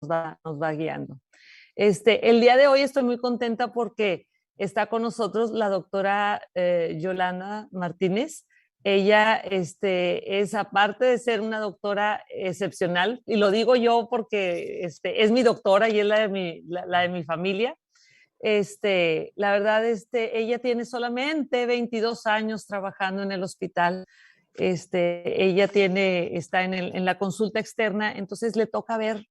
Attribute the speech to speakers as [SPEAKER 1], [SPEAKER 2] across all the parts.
[SPEAKER 1] nos va guiando. El día de hoy estoy muy contenta porque está con nosotros la doctora Yolanda Martínez. Ella es, aparte de ser una doctora excepcional, y lo digo yo porque es mi doctora y es la de mi familia. La verdad, ella tiene solamente 22 años trabajando en el hospital. Ella está en la consulta externa, entonces le toca ver.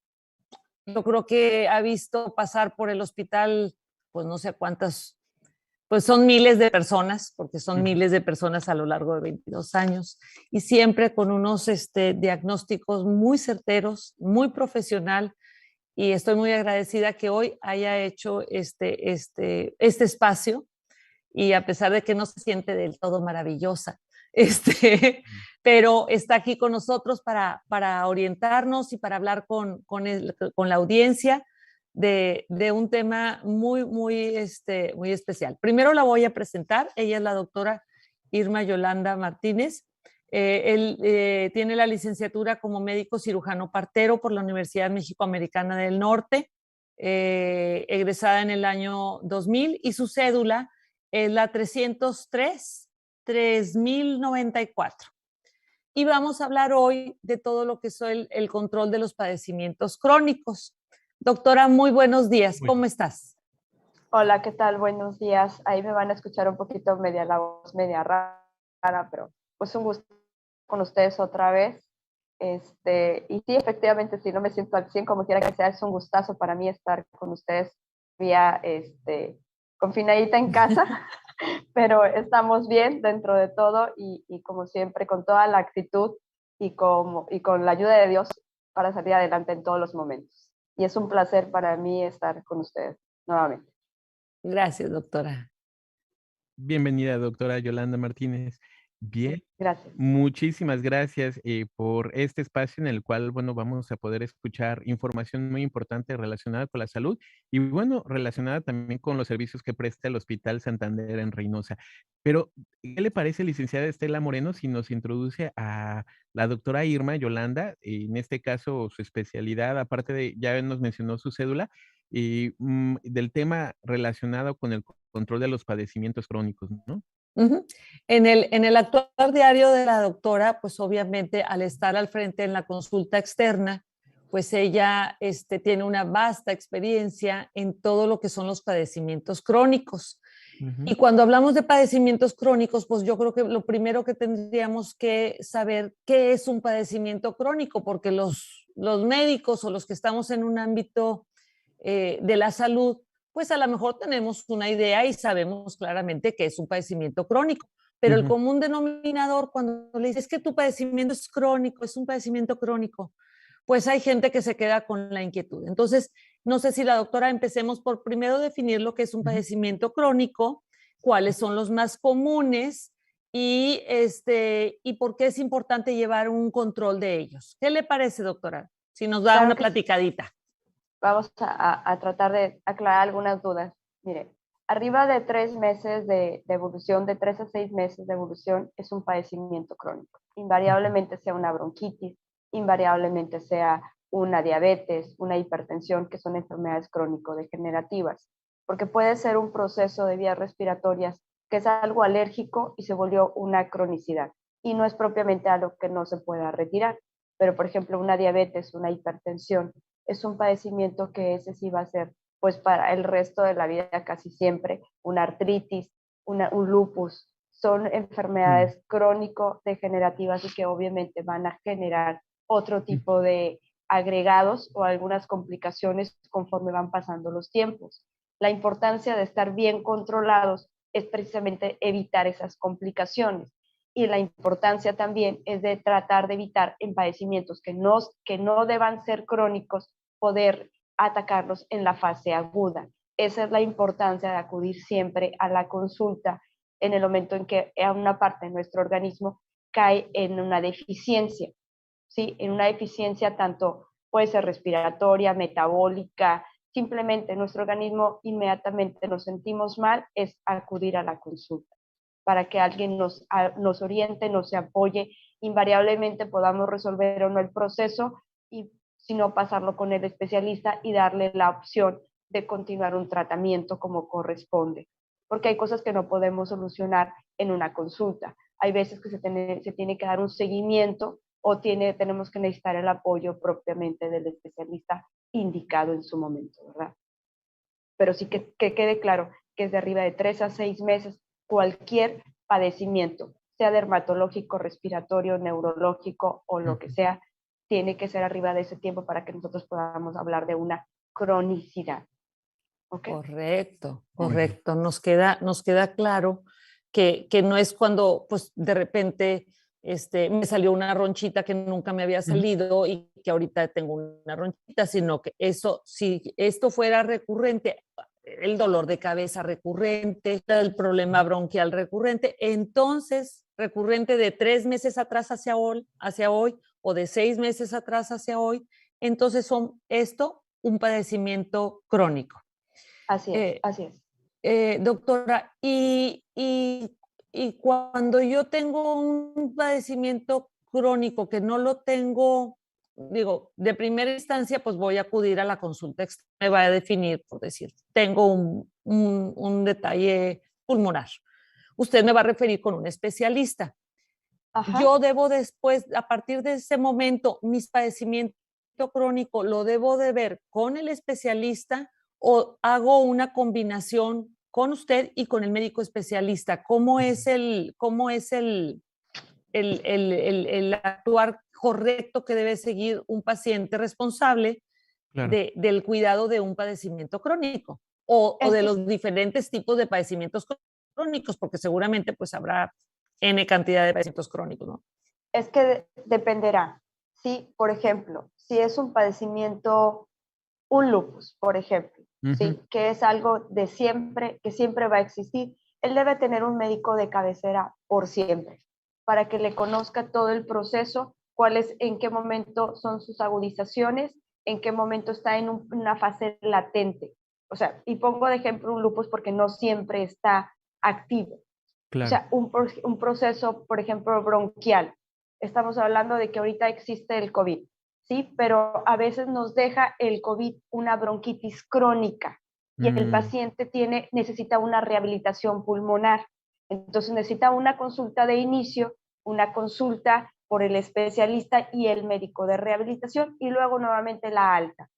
[SPEAKER 1] Yo creo que ha visto pasar por el hospital, pues no sé cuántas, pues son miles de personas, porque son miles de personas a lo largo de 22 años, y siempre con unos diagnósticos muy certeros, muy profesional, y estoy muy agradecida que hoy haya hecho este espacio, y a pesar de que no se siente del todo maravillosa, pero está aquí con nosotros para orientarnos y para hablar con la audiencia de un tema muy especial. Primero la voy a presentar. Ella es la doctora Irma Yolanda Martínez. Él tiene la licenciatura como médico cirujano partero por la Universidad México-Americana del Norte, egresada en el año 2000, y su cédula es la 303-3094. Y vamos a hablar hoy de todo lo que es el control de los padecimientos crónicos. Doctora, muy buenos días. ¿Cómo estás?
[SPEAKER 2] Hola, ¿qué tal? Buenos días. Ahí me van a escuchar un poquito la voz media rara, pero pues un gusto con ustedes otra vez. Y sí, efectivamente, si no me siento al 100, como quiera que sea, es un gustazo para mí estar con ustedes vía confinadita en casa, pero estamos bien dentro de todo y como siempre, con toda la actitud y con la ayuda de Dios para salir adelante en todos los momentos. Y es un placer para mí estar con ustedes nuevamente.
[SPEAKER 1] Gracias, doctora.
[SPEAKER 3] Bienvenida, doctora Yolanda Martínez. Bien,
[SPEAKER 2] Gracias.
[SPEAKER 3] muchísimas gracias por este espacio en el cual, bueno, vamos a poder escuchar información muy importante relacionada con la salud y, bueno, relacionada también con los servicios que presta el Hospital Santander en Reynosa. Pero, ¿qué le parece, licenciada Estela Moreno, si nos introduce a la doctora Irma Yolanda, en este caso su especialidad, aparte de, ya nos mencionó su cédula, y del tema relacionado con el control de los padecimientos crónicos, ¿no?
[SPEAKER 1] Uh-huh. En el actuar diario de la doctora, pues obviamente al estar al frente en la consulta externa, pues ella tiene una vasta experiencia en todo lo que son los padecimientos crónicos. Y cuando hablamos de padecimientos crónicos, pues yo creo que lo primero que tendríamos que saber qué es un padecimiento crónico, porque los médicos o los que estamos en un ámbito de la salud, pues a lo mejor tenemos una idea y sabemos claramente que es un padecimiento crónico, pero el común denominador cuando le dices que tu padecimiento es crónico, es un padecimiento crónico, pues hay gente que se queda con la inquietud. Entonces, no sé si la doctora empecemos por primero definir lo que es un padecimiento crónico, cuáles son los más comunes y por qué es importante llevar un control de ellos. ¿Qué le parece, doctora? Si nos da
[SPEAKER 2] Claro
[SPEAKER 1] una
[SPEAKER 2] que sí.
[SPEAKER 1] platicadita.
[SPEAKER 2] Vamos a tratar de aclarar algunas dudas. Mire, arriba de 3 meses de evolución, de 3 a 6 meses de evolución, es un padecimiento crónico. Invariablemente sea una bronquitis, invariablemente sea una diabetes, una hipertensión, que son enfermedades crónico-degenerativas, porque puede ser un proceso de vías respiratorias que es algo alérgico y se volvió una cronicidad, y no es propiamente algo que no se pueda retirar, pero por ejemplo una diabetes, una hipertensión, es un padecimiento que ese sí va a ser, pues para el resto de la vida casi siempre, una artritis, un lupus, son enfermedades crónico-degenerativas y que obviamente van a generar otro tipo de agregados o algunas complicaciones conforme van pasando los tiempos. La importancia de estar bien controlados es precisamente evitar esas complicaciones. Y la importancia también es de tratar de evitar en padecimientos que no deban ser crónicos, poder atacarlos en la fase aguda. Esa es la importancia de acudir siempre a la consulta en el momento en que una parte de nuestro organismo cae en una deficiencia, ¿sí? En una deficiencia tanto puede ser respiratoria, metabólica, simplemente nuestro organismo inmediatamente nos sentimos mal, es acudir a la consulta para que alguien nos oriente, nos apoye, invariablemente podamos resolver o no el proceso y sino pasarlo con el especialista y darle la opción de continuar un tratamiento como corresponde. Porque hay cosas que no podemos solucionar en una consulta. Hay veces que se tiene que dar un seguimiento o tenemos que necesitar el apoyo propiamente del especialista indicado en su momento, ¿verdad? Pero sí que quede claro que es de arriba de 3 a 6 meses cualquier padecimiento, sea dermatológico, respiratorio, neurológico o lo que sea, tiene que ser arriba de ese tiempo para que nosotros podamos hablar de una cronicidad. ¿Okay?
[SPEAKER 1] Correcto, correcto. Nos queda claro que no es cuando pues de repente me salió una ronchita que nunca me había salido y que ahorita tengo una ronchita, sino que eso, si esto fuera recurrente, el dolor de cabeza recurrente, el problema bronquial recurrente, entonces recurrente de 3 meses atrás hacia hoy o de 6 meses atrás hacia hoy, entonces son un padecimiento crónico.
[SPEAKER 2] Así es, así
[SPEAKER 1] es. Doctora, y cuando yo tengo un padecimiento crónico que no lo tengo, digo, de primera instancia, pues voy a acudir a la consulta externa, me va a definir, por decir, tengo un detalle pulmonar. Usted me va a referir con un especialista.
[SPEAKER 2] Ajá.
[SPEAKER 1] Yo debo después, a partir de ese momento, mis padecimientos crónico lo debo de ver con el especialista o hago una combinación con usted y con el médico especialista. ¿Cómo es el actuar correcto que debe seguir un paciente responsable
[SPEAKER 3] Claro.
[SPEAKER 1] del cuidado de un padecimiento crónico o de los diferentes tipos de padecimientos crónicos? Porque seguramente pues habrá N cantidad de padecimientos crónicos, ¿no?
[SPEAKER 2] Es que dependerá. Sí, por ejemplo, si es un padecimiento, un lupus, por ejemplo, ¿sí? Que es algo de siempre, que siempre va a existir, él debe tener un médico de cabecera por siempre, para que le conozca todo el proceso, en qué momento son sus agudizaciones, en qué momento está en una fase latente. O sea, y pongo de ejemplo un lupus porque no siempre está activo. Claro. O sea, un proceso, por ejemplo, bronquial. Estamos hablando de que ahorita existe el COVID, ¿sí? Pero a veces nos deja el COVID una bronquitis crónica y el paciente necesita una rehabilitación pulmonar. Entonces necesita una consulta de inicio, una consulta por el especialista y el médico de rehabilitación y luego nuevamente la alta,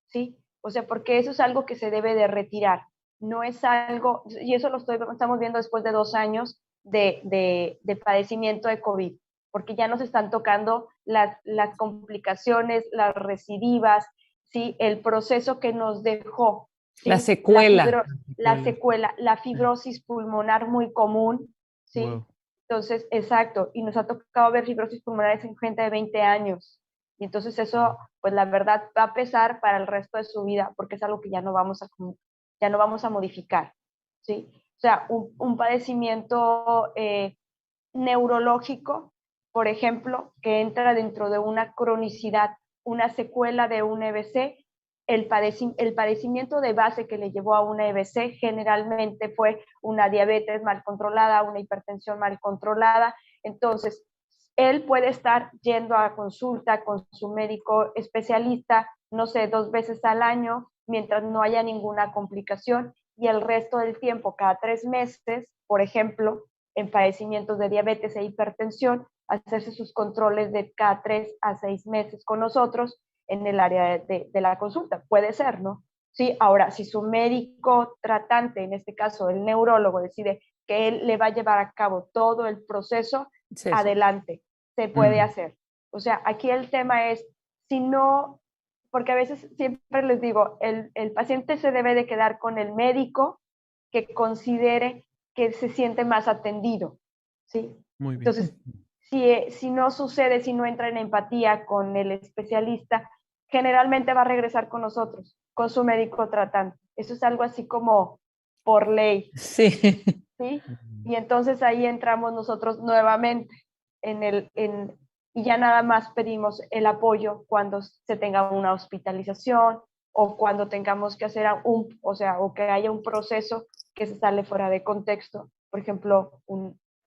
[SPEAKER 2] ¿sí? O sea, porque eso es algo que se debe de retirar. No es algo, y eso estamos viendo después de 2 años de padecimiento de COVID, porque ya nos están tocando las complicaciones, las recidivas, ¿sí? El proceso que nos dejó. ¿Sí?
[SPEAKER 1] La secuela.
[SPEAKER 2] La secuela, la fibrosis pulmonar muy común, ¿sí?
[SPEAKER 3] Wow.
[SPEAKER 2] Entonces, exacto, y nos ha tocado ver fibrosis pulmonares en gente de 20 años. Y entonces eso, pues la verdad, va a pesar para el resto de su vida, porque es algo que ya no vamos a modificar, ¿sí? O sea, un padecimiento neurológico, por ejemplo, que entra dentro de una cronicidad, una secuela de un EBC, el padecimiento de base que le llevó a una EBC generalmente fue una diabetes mal controlada, una hipertensión mal controlada. Entonces, él puede estar yendo a consulta con su médico especialista, no sé, 2 veces al año, mientras no haya ninguna complicación, y el resto del tiempo, cada 3 meses, por ejemplo, en padecimientos de diabetes e hipertensión, hacerse sus controles de cada 3 a 6 meses con nosotros en el área de la consulta. Puede ser, ¿no? Sí, ahora, si su médico tratante, en este caso el neurólogo, decide que él le va a llevar a cabo todo el proceso, sí, adelante, se puede hacer. O sea, aquí el tema es, si no, porque a veces siempre les digo, el paciente se debe de quedar con el médico que considere que se siente más atendido, ¿sí? Muy bien. Entonces, si no sucede, si no entra en empatía con el especialista, generalmente va a regresar con nosotros, con su médico tratante. Eso es algo así como por ley.
[SPEAKER 1] Sí.
[SPEAKER 2] ¿Sí? Y entonces ahí entramos nosotros nuevamente y ya nada más pedimos el apoyo cuando se tenga una hospitalización o cuando tengamos que hacer o que haya un proceso que se sale fuera de contexto, por ejemplo,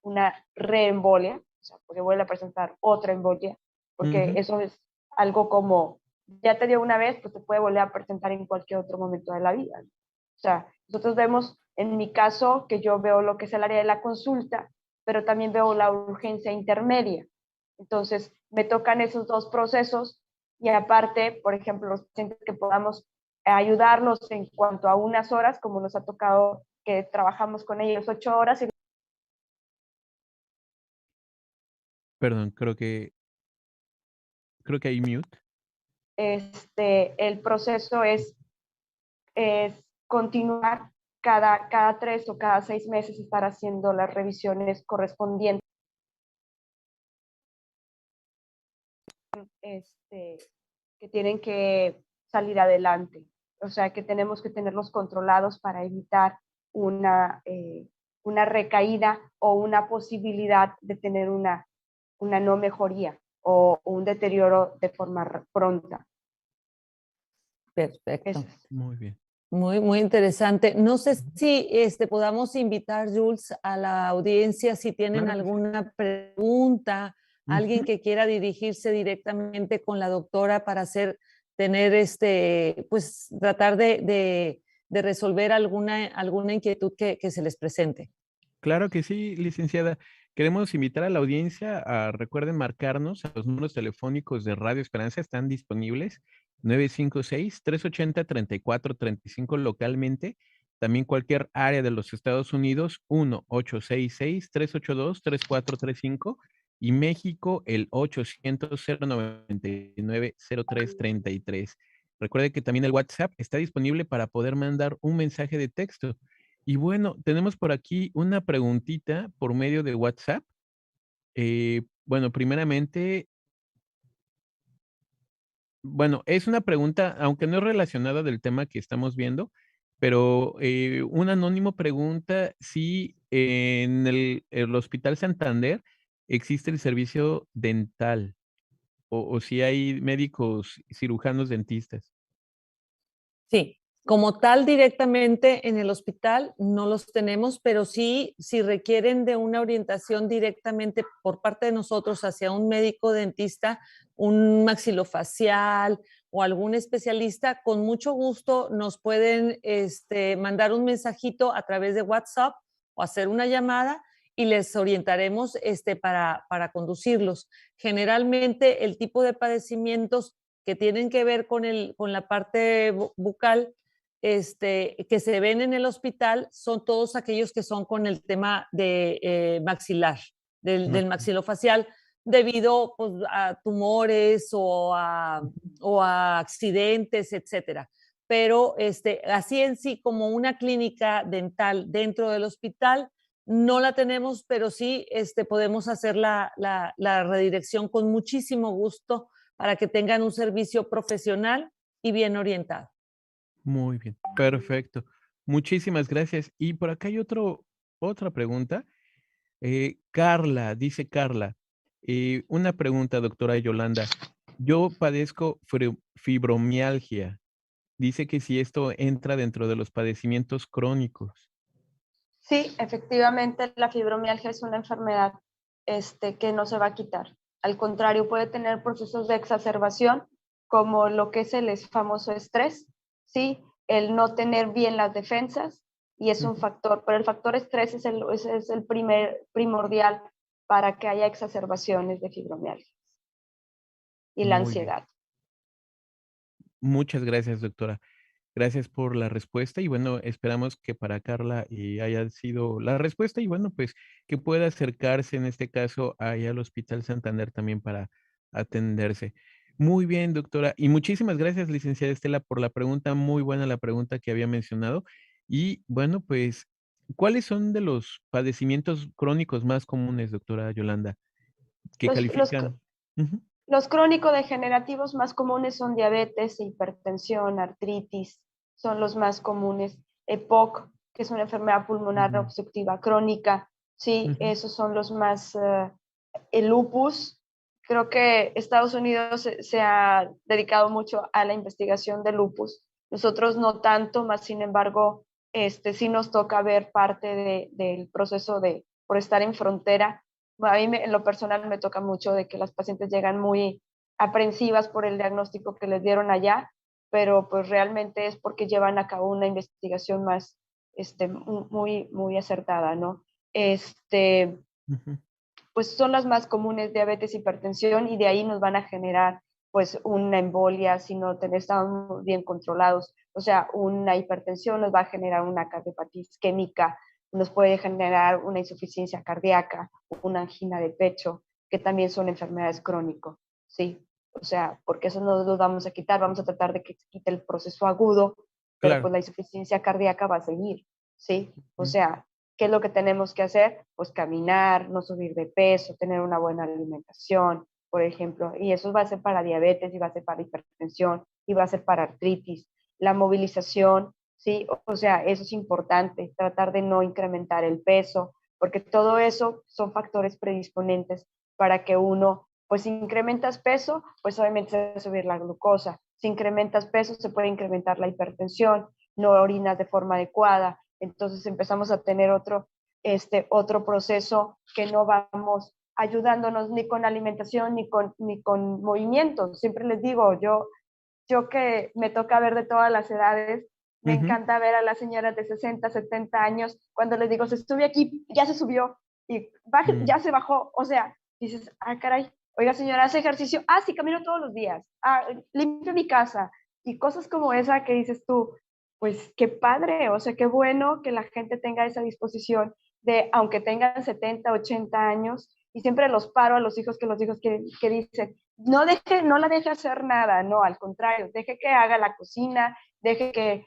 [SPEAKER 2] una reembolia, o sea, porque vuelve a presentar otra embolia, porque eso es algo como ya te dio una vez, pues te puede volver a presentar en cualquier otro momento de la vida. O sea, nosotros vemos, en mi caso, que yo veo lo que es el área de la consulta, pero también veo la urgencia intermedia. Entonces, me tocan esos dos procesos y aparte, por ejemplo, los pacientes que podamos ayudarlos en cuanto a unas horas, como nos ha tocado que trabajamos con ellos 8 horas. Y
[SPEAKER 3] Perdón, creo que hay mute.
[SPEAKER 2] el proceso es continuar cada 3 o cada 6 meses estar haciendo las revisiones correspondientes que tienen que salir adelante. O sea, que tenemos que tenerlos controlados para evitar una recaída o una posibilidad de tener una no mejoría o un deterioro de forma pronta.
[SPEAKER 1] Perfecto.
[SPEAKER 3] Muy bien.
[SPEAKER 1] Muy, muy interesante. No sé si podamos invitar, Jules, a la audiencia si tienen
[SPEAKER 3] Claro que sí.
[SPEAKER 1] alguna pregunta, alguien que quiera dirigirse directamente con la doctora para tener pues tratar de resolver alguna inquietud que se les presente.
[SPEAKER 3] Claro que sí, licenciada. Queremos invitar a la audiencia a, recuerden marcarnos, a los números telefónicos de Radio Esperanza están disponibles, 956-380-3435 localmente, también cualquier área de los Estados Unidos, 1-866-382-3435 y México, el 800-099-0333. Recuerde que también el WhatsApp está disponible para poder mandar un mensaje de texto. Y bueno, tenemos por aquí una preguntita por medio de WhatsApp. Bueno, primeramente, bueno, es una pregunta, aunque no es relacionada del tema que estamos viendo, pero un anónimo pregunta si en el Hospital Santander existe el servicio dental o si hay médicos cirujanos dentistas.
[SPEAKER 1] Sí, como tal directamente en el hospital no los tenemos, pero sí, si requieren de una orientación directamente por parte de nosotros hacia un médico dentista, un maxilofacial o algún especialista, con mucho gusto nos pueden mandar un mensajito a través de WhatsApp o hacer una llamada y les orientaremos para conducirlos. Generalmente el tipo de padecimientos que tienen que ver con la parte bucal, que se ven en el hospital, son todos aquellos que son con el tema de maxilar, del maxilofacial, debido pues, a tumores o a accidentes, etcétera. Pero así en sí, como una clínica dental dentro del hospital, no la tenemos, pero sí podemos hacer la redirección con muchísimo gusto para que tengan un servicio profesional y bien orientado.
[SPEAKER 3] Muy bien, perfecto. Muchísimas gracias. Y por acá hay otra pregunta. Carla, dice Carla, una pregunta, doctora Yolanda. Yo padezco fibromialgia. Dice que si esto entra dentro de los padecimientos crónicos.
[SPEAKER 2] Sí, efectivamente, la fibromialgia es una enfermedad que no se va a quitar. Al contrario, puede tener procesos de exacerbación, como lo que es el famoso estrés, ¿sí? El no tener bien las defensas, y es un factor, pero el factor estrés es el primordial para que haya exacerbaciones de fibromialgia y la
[SPEAKER 3] Muy bien.
[SPEAKER 2] ansiedad.
[SPEAKER 3] Muchas gracias, doctora. Gracias por la respuesta y bueno, esperamos que para Carla haya sido la respuesta y bueno, pues que pueda acercarse en este caso allá al Hospital Santander también para atenderse. Muy bien, doctora. Y muchísimas gracias, licenciada Estela, por la pregunta. Muy buena la pregunta que había mencionado. Y bueno, pues, ¿cuáles son de los padecimientos crónicos más comunes, doctora Yolanda, que
[SPEAKER 2] Los, los,
[SPEAKER 3] califican? Ujú,
[SPEAKER 2] Los crónico-degenerativos más comunes son diabetes, hipertensión, artritis, son los más comunes. EPOC, que es una enfermedad pulmonar
[SPEAKER 3] ujú,
[SPEAKER 2] obstructiva crónica, sí,
[SPEAKER 3] ujú.
[SPEAKER 2] esos son los más. El lupus, creo que Estados Unidos se ha dedicado mucho a la investigación del lupus. Nosotros no tanto, más sin embargo, sí nos toca ver parte del proceso por estar en frontera. A mí en lo personal me toca mucho de que las pacientes llegan muy aprensivas por el diagnóstico que les dieron allá, pero pues realmente es porque llevan a cabo una investigación más muy, muy acertada, ¿no?
[SPEAKER 3] Ujú.
[SPEAKER 2] Pues son las más comunes, diabetes, hipertensión, y de ahí nos van a generar pues una embolia si no estamos bien controlados. O sea, una hipertensión nos va a generar una cardiopatía isquémica, nos puede generar una insuficiencia cardíaca, una angina de pecho, que también son enfermedades crónicas, ¿sí? O sea, porque eso no lo vamos a quitar, vamos a tratar de que se quite el proceso agudo, pero
[SPEAKER 3] Claro.
[SPEAKER 2] pues la insuficiencia cardíaca va a seguir, ¿sí? O
[SPEAKER 3] Mm.
[SPEAKER 2] sea, ¿qué es lo que tenemos que hacer? Pues caminar, no subir de peso, tener una buena alimentación, por ejemplo, y eso va a ser para diabetes, y va a ser para hipertensión, y va a ser para artritis. La movilización, ¿sí? O sea, eso es importante, tratar de no incrementar el peso, porque todo eso son factores predisponentes para que uno, pues si incrementas peso, pues obviamente se va a subir la glucosa. Si incrementas peso, se puede incrementar la hipertensión, no orinas de forma adecuada, entonces empezamos a tener otro proceso que no vamos ayudándonos ni con alimentación ni con movimiento. Siempre les digo, yo que me toca ver de todas las edades, me
[SPEAKER 3] Ujú.
[SPEAKER 2] encanta ver a las señoras de 60, 70 años, cuando les digo, se sube aquí, ya se subió, y baje,
[SPEAKER 3] Mm.
[SPEAKER 2] ya se bajó. O sea, dices, ah, caray, oiga señora, ¿hace ejercicio? Ah, sí, camino todos los días. Ah, limpio mi casa. Y cosas como esa que dices tú, pues qué padre, o sea, qué bueno que la gente tenga esa disposición de, aunque tengan 70, 80 años, y siempre los paro a los hijos, que dicen, no la deje hacer nada, no, al contrario, deje que haga la cocina, deje que,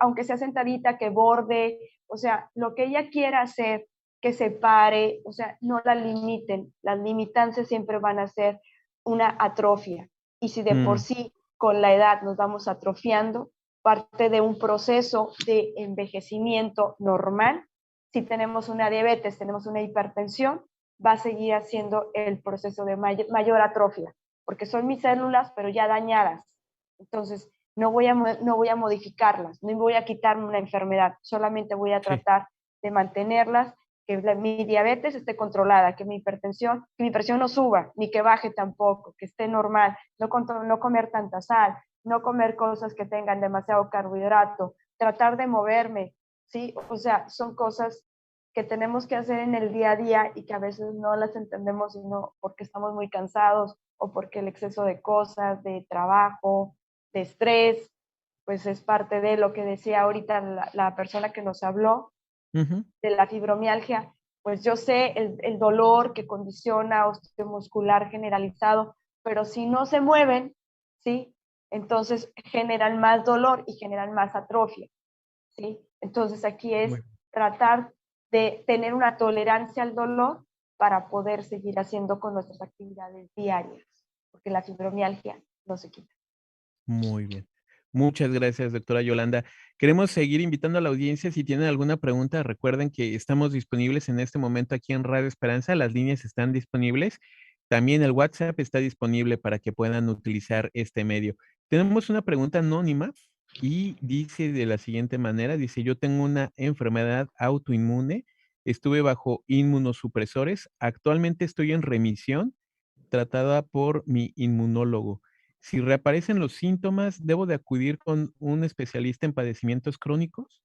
[SPEAKER 2] aunque sea sentadita, que borde, o sea, lo que ella quiera hacer, que se pare, o sea, no la limiten, las limitantes siempre van a ser una atrofia, y si de por
[SPEAKER 3] Mm.
[SPEAKER 2] sí con la edad nos vamos atrofiando, parte de un proceso de envejecimiento normal, si tenemos una diabetes, tenemos una hipertensión, va a seguir haciendo el proceso de mayor atrofia, porque son mis células, pero ya dañadas. Entonces, no voy a modificarlas, no voy a quitarme una enfermedad, solamente voy a
[SPEAKER 3] Sí.
[SPEAKER 2] tratar de mantenerlas, que mi diabetes esté controlada, que mi presión no suba, ni que baje tampoco, que esté normal, no comer tanta sal, no comer cosas que tengan demasiado carbohidrato, tratar de moverme, ¿sí? O sea, son cosas que tenemos que hacer en el día a día y que a veces no las entendemos, sino porque estamos muy cansados o porque el exceso de cosas, de trabajo, de estrés, pues es parte de lo que decía ahorita la persona que nos habló
[SPEAKER 3] Ujú.
[SPEAKER 2] de la fibromialgia. Pues yo sé el dolor que condiciona osteomuscular generalizado, pero si no se mueven, ¿sí? Entonces generan más dolor y generan más atrofia, ¿sí? Entonces aquí es
[SPEAKER 3] Muy
[SPEAKER 2] tratar de tener una tolerancia al dolor para poder seguir haciendo con nuestras actividades diarias, porque la fibromialgia no se quita.
[SPEAKER 3] Muy bien. Muchas gracias, doctora Yolanda. Queremos seguir invitando a la audiencia. Si tienen alguna pregunta, recuerden que estamos disponibles en este momento aquí en Radio Esperanza. Las líneas están disponibles. También el WhatsApp está disponible para que puedan utilizar este medio. Tenemos una pregunta anónima y dice de la siguiente manera, dice, yo tengo una enfermedad autoinmune, estuve bajo inmunosupresores, actualmente estoy en remisión, tratada por mi inmunólogo. Si reaparecen los síntomas, ¿debo de acudir con un especialista en padecimientos crónicos?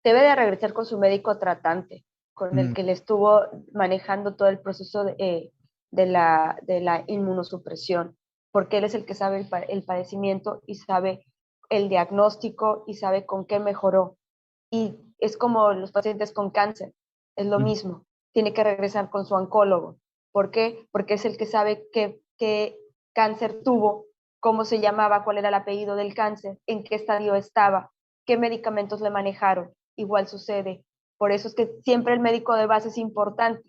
[SPEAKER 2] Debe de regresar con su médico tratante, con el
[SPEAKER 3] Mm.
[SPEAKER 2] que le estuvo manejando todo el proceso de la inmunosupresión, porque él es el que sabe el padecimiento y sabe el diagnóstico y sabe con qué mejoró. Y es como los pacientes con cáncer, es lo
[SPEAKER 3] Mm.
[SPEAKER 2] mismo. Tiene que regresar con su oncólogo. ¿Por qué? Porque es el que sabe qué cáncer tuvo, cómo se llamaba, cuál era el apellido del cáncer, en qué estadio estaba, qué medicamentos le manejaron. Igual sucede. Por eso es que siempre el médico de base es importante,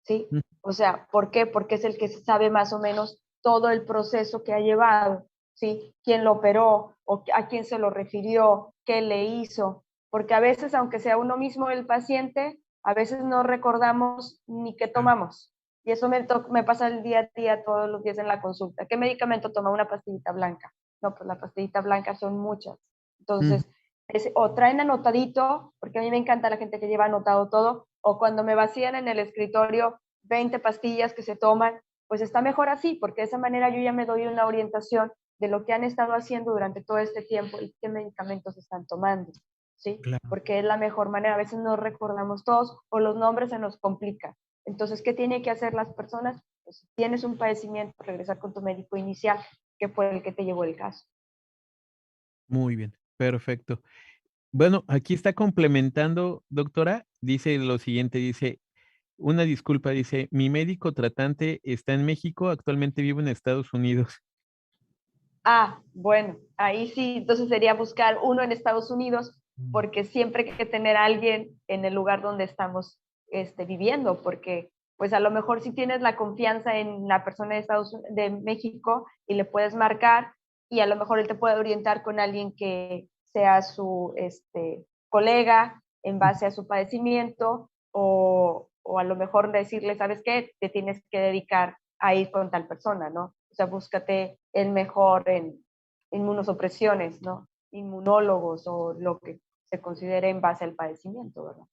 [SPEAKER 2] ¿sí?
[SPEAKER 3] Mm.
[SPEAKER 2] O sea, ¿por qué? Porque es el que sabe más o menos todo el proceso que ha llevado, ¿sí? Quién lo operó o a quién se lo refirió, qué le hizo, porque a veces, aunque sea uno mismo el paciente, a veces no recordamos ni qué
[SPEAKER 3] Claro.
[SPEAKER 2] tomamos. Y eso me pasa el día a día, todos los días en la consulta. ¿Qué medicamento toma? Una pastillita blanca. No, pues la pastillita blanca son muchas.
[SPEAKER 3] Mm.
[SPEAKER 2] Entonces, o traen anotadito, porque a mí me encanta la gente que lleva anotado todo, o cuando me vacían en el escritorio 20 pastillas que se toman, pues está mejor así, porque de esa manera yo ya me doy una orientación de lo que han estado haciendo durante todo este tiempo y qué medicamentos están tomando, ¿sí?
[SPEAKER 3] Claro.
[SPEAKER 2] Porque es la mejor manera. A veces no recordamos todos o los nombres se nos complican. Entonces, ¿qué tienen que hacer las personas? Pues si tienes un padecimiento, regresar con tu médico inicial, que fue el que te llevó el caso.
[SPEAKER 3] Muy bien, perfecto. Bueno, aquí está complementando, doctora, dice lo siguiente, dice, una disculpa, dice, mi médico tratante está en México, actualmente vivo en Estados Unidos.
[SPEAKER 2] Ah, bueno, ahí sí, entonces sería buscar uno en Estados Unidos, porque siempre hay que tener a alguien en el lugar donde estamos viviendo, porque pues a lo mejor si tienes la confianza en la persona de México y le puedes marcar y a lo mejor él te puede orientar con alguien que sea su colega en base a su padecimiento o a lo mejor decirle, ¿sabes qué? Te tienes que dedicar a ir con tal persona, ¿no? O sea, búscate el mejor en inmunosupresiones, ¿no? Inmunólogos o lo que se considere en base al padecimiento, ¿verdad?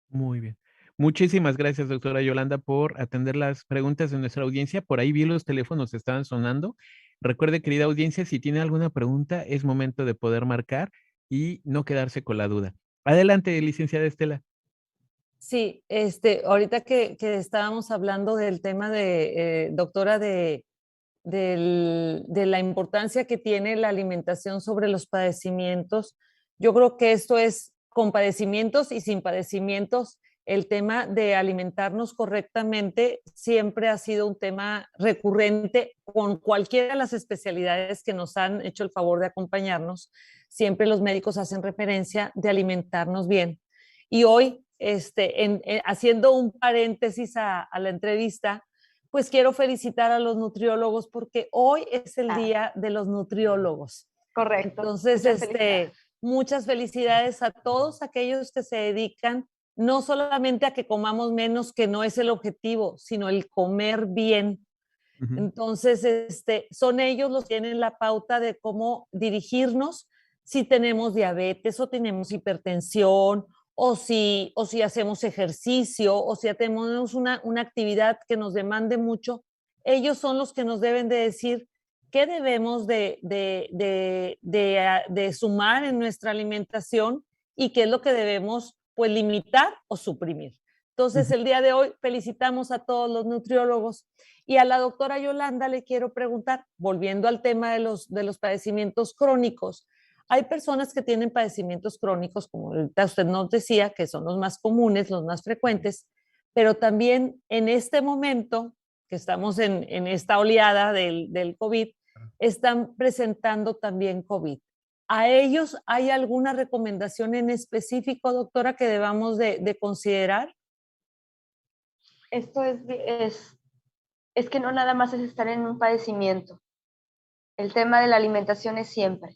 [SPEAKER 3] Muy bien. Muchísimas gracias, doctora Yolanda, por atender las preguntas de nuestra audiencia. Por ahí vi los teléfonos estaban sonando. Recuerde, querida audiencia, si tiene alguna pregunta, es momento de poder marcar y no quedarse con la duda. Adelante, licenciada Estela.
[SPEAKER 1] Sí, ahorita que estábamos hablando del tema de, doctora, de la importancia que tiene la alimentación sobre los padecimientos, yo creo que esto es con padecimientos y sin padecimientos. El tema de alimentarnos correctamente siempre ha sido un tema recurrente con cualquiera de las especialidades que nos han hecho el favor de acompañarnos. Siempre los médicos hacen referencia de alimentarnos bien. Y hoy, haciendo un paréntesis a la entrevista, pues quiero felicitar a los nutriólogos porque hoy es el
[SPEAKER 2] Ah,
[SPEAKER 1] día de los nutriólogos.
[SPEAKER 2] correcto.
[SPEAKER 1] Entonces,
[SPEAKER 2] Muchas felicidades.
[SPEAKER 1] muchas felicidades a todos aquellos que se dedican no solamente a que comamos menos, que no es el objetivo, sino el comer bien.
[SPEAKER 3] Ujú,
[SPEAKER 1] Entonces, son ellos los que tienen la pauta de cómo dirigirnos si tenemos diabetes o tenemos hipertensión o si hacemos ejercicio o si tenemos una actividad que nos demande mucho. Ellos son los que nos deben de decir qué debemos de sumar en nuestra alimentación y qué es lo que debemos pues limitar o suprimir. Entonces,
[SPEAKER 3] ujú.
[SPEAKER 1] el día de hoy felicitamos a todos los nutriólogos y a la doctora Yolanda le quiero preguntar, volviendo al tema de los padecimientos crónicos, hay personas que tienen padecimientos crónicos, como ahorita usted nos decía, que son los más comunes, los más frecuentes, pero también en este momento que estamos en esta oleada del COVID, están presentando también COVID. ¿A ellos hay alguna recomendación en específico, doctora, que debamos de considerar?
[SPEAKER 2] Esto es que no nada más es estar en un padecimiento. El tema de la alimentación es siempre.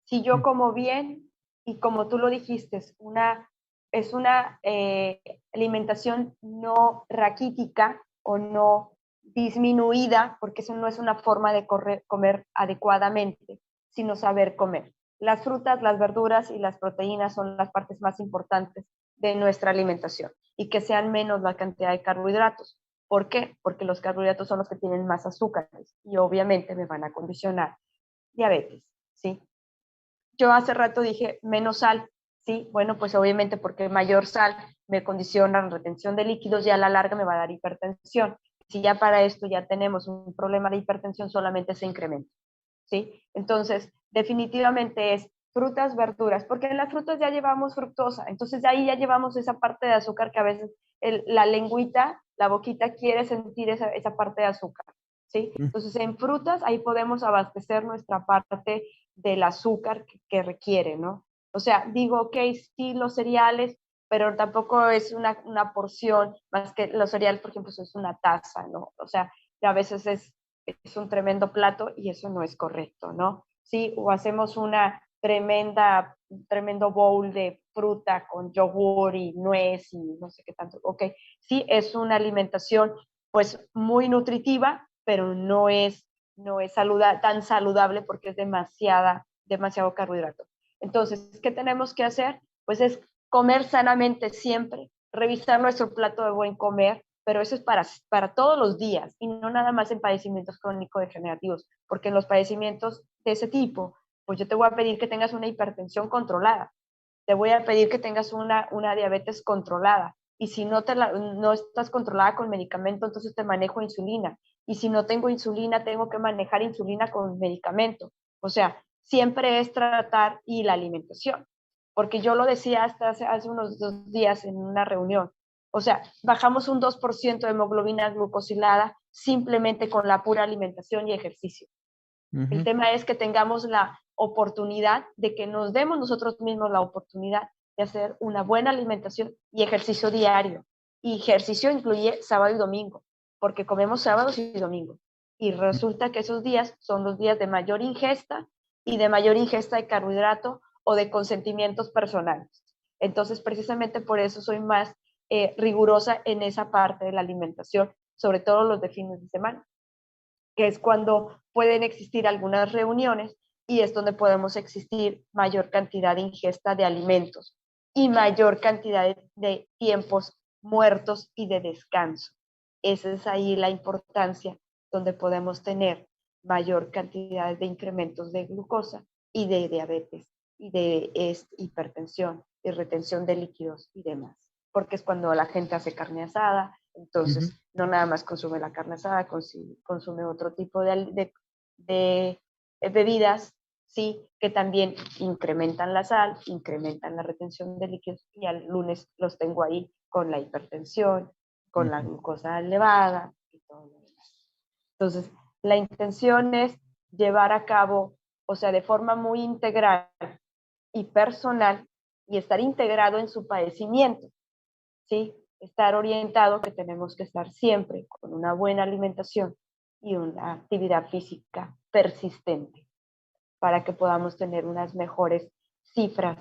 [SPEAKER 2] Si yo
[SPEAKER 3] Mm,
[SPEAKER 2] como bien y como tú lo dijiste, es una alimentación no raquítica o no disminuida, porque eso no es una forma de comer adecuadamente, sino saber comer. Las frutas, las verduras y las proteínas son las partes más importantes de nuestra alimentación y que sean menos la cantidad de carbohidratos. ¿Por qué? Porque los carbohidratos son los que tienen más azúcares y obviamente me van a condicionar diabetes, ¿sí? Yo hace rato dije menos sal, ¿sí? Bueno, pues obviamente porque mayor sal me condiciona la retención de líquidos y a la larga me va a dar hipertensión. Si ya para esto ya tenemos un problema de hipertensión, solamente se incrementa, ¿sí? Entonces, definitivamente es frutas, verduras, porque en las frutas ya llevamos fructosa, entonces de ahí ya llevamos esa parte de azúcar que a veces la lengüita, la boquita quiere sentir esa parte de azúcar, ¿sí?
[SPEAKER 3] mm,
[SPEAKER 2] Entonces en frutas ahí podemos abastecer nuestra parte del azúcar que requiere, ¿no? O sea, digo, ok, sí, los cereales, pero tampoco es una porción, más que los cereales, por ejemplo, eso es una taza, ¿no? O sea, a veces es un tremendo plato y eso no es correcto, ¿no? Sí, o hacemos un tremendo bowl de fruta con yogur y nuez y no sé qué tanto. Ok, sí, es una alimentación pues muy nutritiva, pero no es tan saludable porque es demasiado carbohidrato. Entonces, ¿qué tenemos que hacer? Pues es comer sanamente siempre, revisar nuestro plato de buen comer, pero eso es para todos los días y no nada más en padecimientos crónico-degenerativos, porque en los padecimientos de ese tipo, pues yo te voy a pedir que tengas una hipertensión controlada, te voy a pedir que tengas una diabetes controlada, y si no estás controlada con medicamento, entonces te manejo insulina, y si no tengo insulina, tengo que manejar insulina con medicamento. O sea, siempre es tratar y la alimentación, porque yo lo decía hasta hace unos 2 días en una reunión. O sea, bajamos un 2% de hemoglobina glucosilada simplemente con la pura alimentación y ejercicio. El tema es que tengamos la oportunidad de que nos demos nosotros mismos la oportunidad de hacer una buena alimentación y ejercicio diario. Y ejercicio incluye sábado y domingo, porque comemos sábados y domingos. Y resulta que esos días son los días de mayor ingesta y de mayor ingesta de carbohidrato o de consentimientos personales. Entonces, precisamente por eso soy más rigurosa en esa parte de la alimentación, sobre todo los de fines de semana, que es cuando pueden existir algunas reuniones y es donde podemos existir mayor cantidad de ingesta de alimentos y mayor cantidad de tiempos muertos y de descanso. Esa es ahí la importancia donde podemos tener mayor cantidad de incrementos de glucosa y de diabetes y de hipertensión y retención de líquidos y demás. Porque es cuando la gente hace carne asada, entonces no nada más consume la carne asada, consume otro tipo de bebidas, ¿sí? Que también incrementan la sal, incrementan la retención de líquidos, y al lunes los tengo ahí con la hipertensión, con la glucosa elevada y todo lo demás. Entonces, la intención es llevar a cabo, o sea, de forma muy integral y personal, y estar integrado en su padecimiento, ¿sí? Estar orientado que tenemos que estar siempre con una buena alimentación y una actividad física persistente para que podamos tener unas mejores cifras,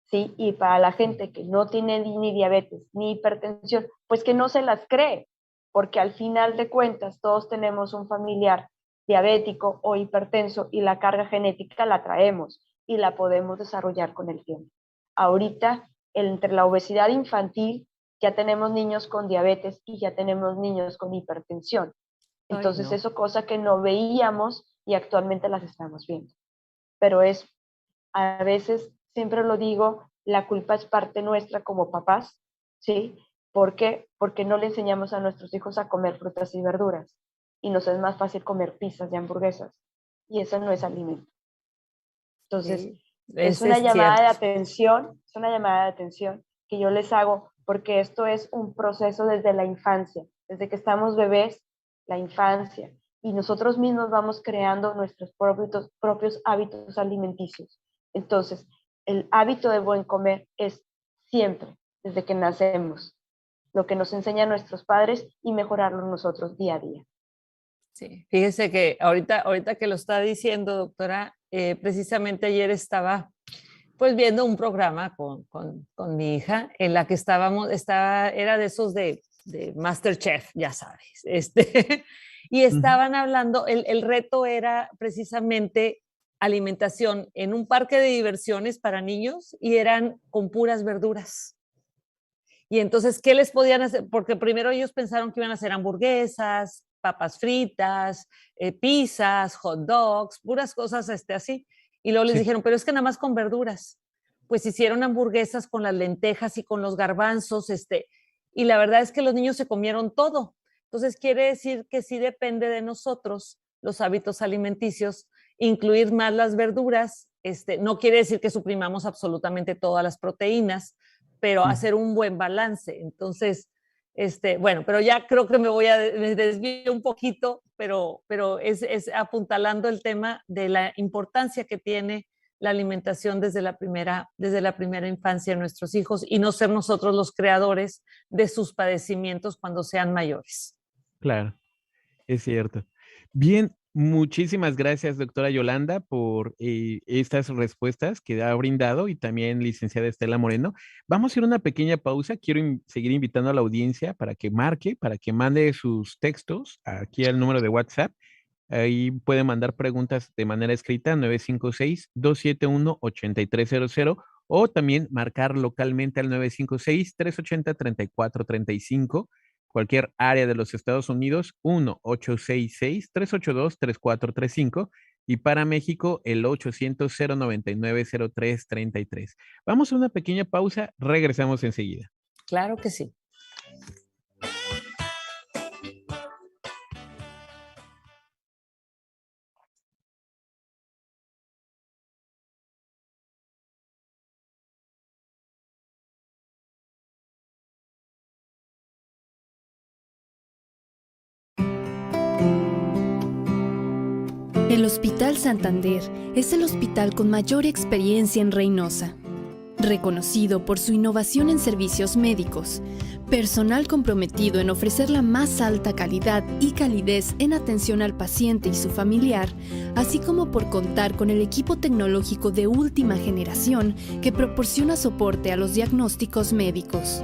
[SPEAKER 2] ¿sí? Y para la gente que no tiene ni diabetes ni hipertensión, pues que no se las cree, porque al final de cuentas todos tenemos un familiar diabético o hipertenso y la carga genética la traemos y la podemos desarrollar con el tiempo. Ahorita, entre la obesidad infantil, ya tenemos niños con diabetes y ya tenemos niños con hipertensión. Entonces, eso cosa que no veíamos y actualmente las estamos viendo. Pero a veces, siempre lo digo, la culpa es parte nuestra como papás, ¿sí? ¿Por qué? Porque no le enseñamos a nuestros hijos a comer frutas y verduras y nos es más fácil comer pizzas y hamburguesas, y eso no es alimento. Entonces, es una llamada de atención, que yo les hago, porque esto es un proceso desde la infancia, desde que estamos bebés, la infancia, y nosotros mismos vamos creando nuestros propios hábitos alimenticios. Entonces, el hábito de buen comer es siempre, desde que nacemos, lo que nos enseñan nuestros padres y mejorarlo nosotros día a día.
[SPEAKER 1] Sí, fíjese que ahorita que lo está diciendo, doctora, precisamente ayer estaba pues viendo un programa con mi hija en la que era de esos de MasterChef, ya sabes, y estaban hablando, el reto era precisamente alimentación en un parque de diversiones para niños y eran con puras verduras. Y entonces, ¿qué les podían hacer? Porque primero ellos pensaron que iban a hacer hamburguesas, papas fritas, pizzas, hot dogs, puras cosas así. Y luego les dijeron, pero es que nada más con verduras. Pues hicieron hamburguesas con las lentejas y con los garbanzos, y la verdad es que los niños se comieron todo. Entonces quiere decir que sí depende de nosotros los hábitos alimenticios, incluir más las verduras. No quiere decir que suprimamos absolutamente todas las proteínas, pero hacer un buen balance. Entonces, bueno, pero ya creo que me desvío un poquito, pero es apuntalando el tema de la importancia que tiene la alimentación desde la primera infancia de nuestros hijos y no ser nosotros los creadores de sus padecimientos cuando sean mayores.
[SPEAKER 3] Claro, es cierto. Bien, muchísimas gracias, doctora Yolanda, por estas respuestas que ha brindado, y también licenciada Estela Moreno. Vamos a ir a una pequeña pausa. Quiero seguir invitando a la audiencia para que marque, para que mande sus textos aquí al número de WhatsApp. Ahí pueden mandar preguntas de manera escrita, 956-271-8300, o también marcar localmente al 956-380-3435. cualquier área de los Estados Unidos, 1-866-382-3435 y para México el 800-099-0333. Vamos a una pequeña pausa, regresamos enseguida.
[SPEAKER 1] Claro que sí.
[SPEAKER 4] El Hospital Santander es el hospital con mayor experiencia en Reynosa, reconocido por su innovación en servicios médicos, personal comprometido en ofrecer la más alta calidad y calidez en atención al paciente y su familiar, así como por contar con el equipo tecnológico de última generación que proporciona soporte a los diagnósticos médicos.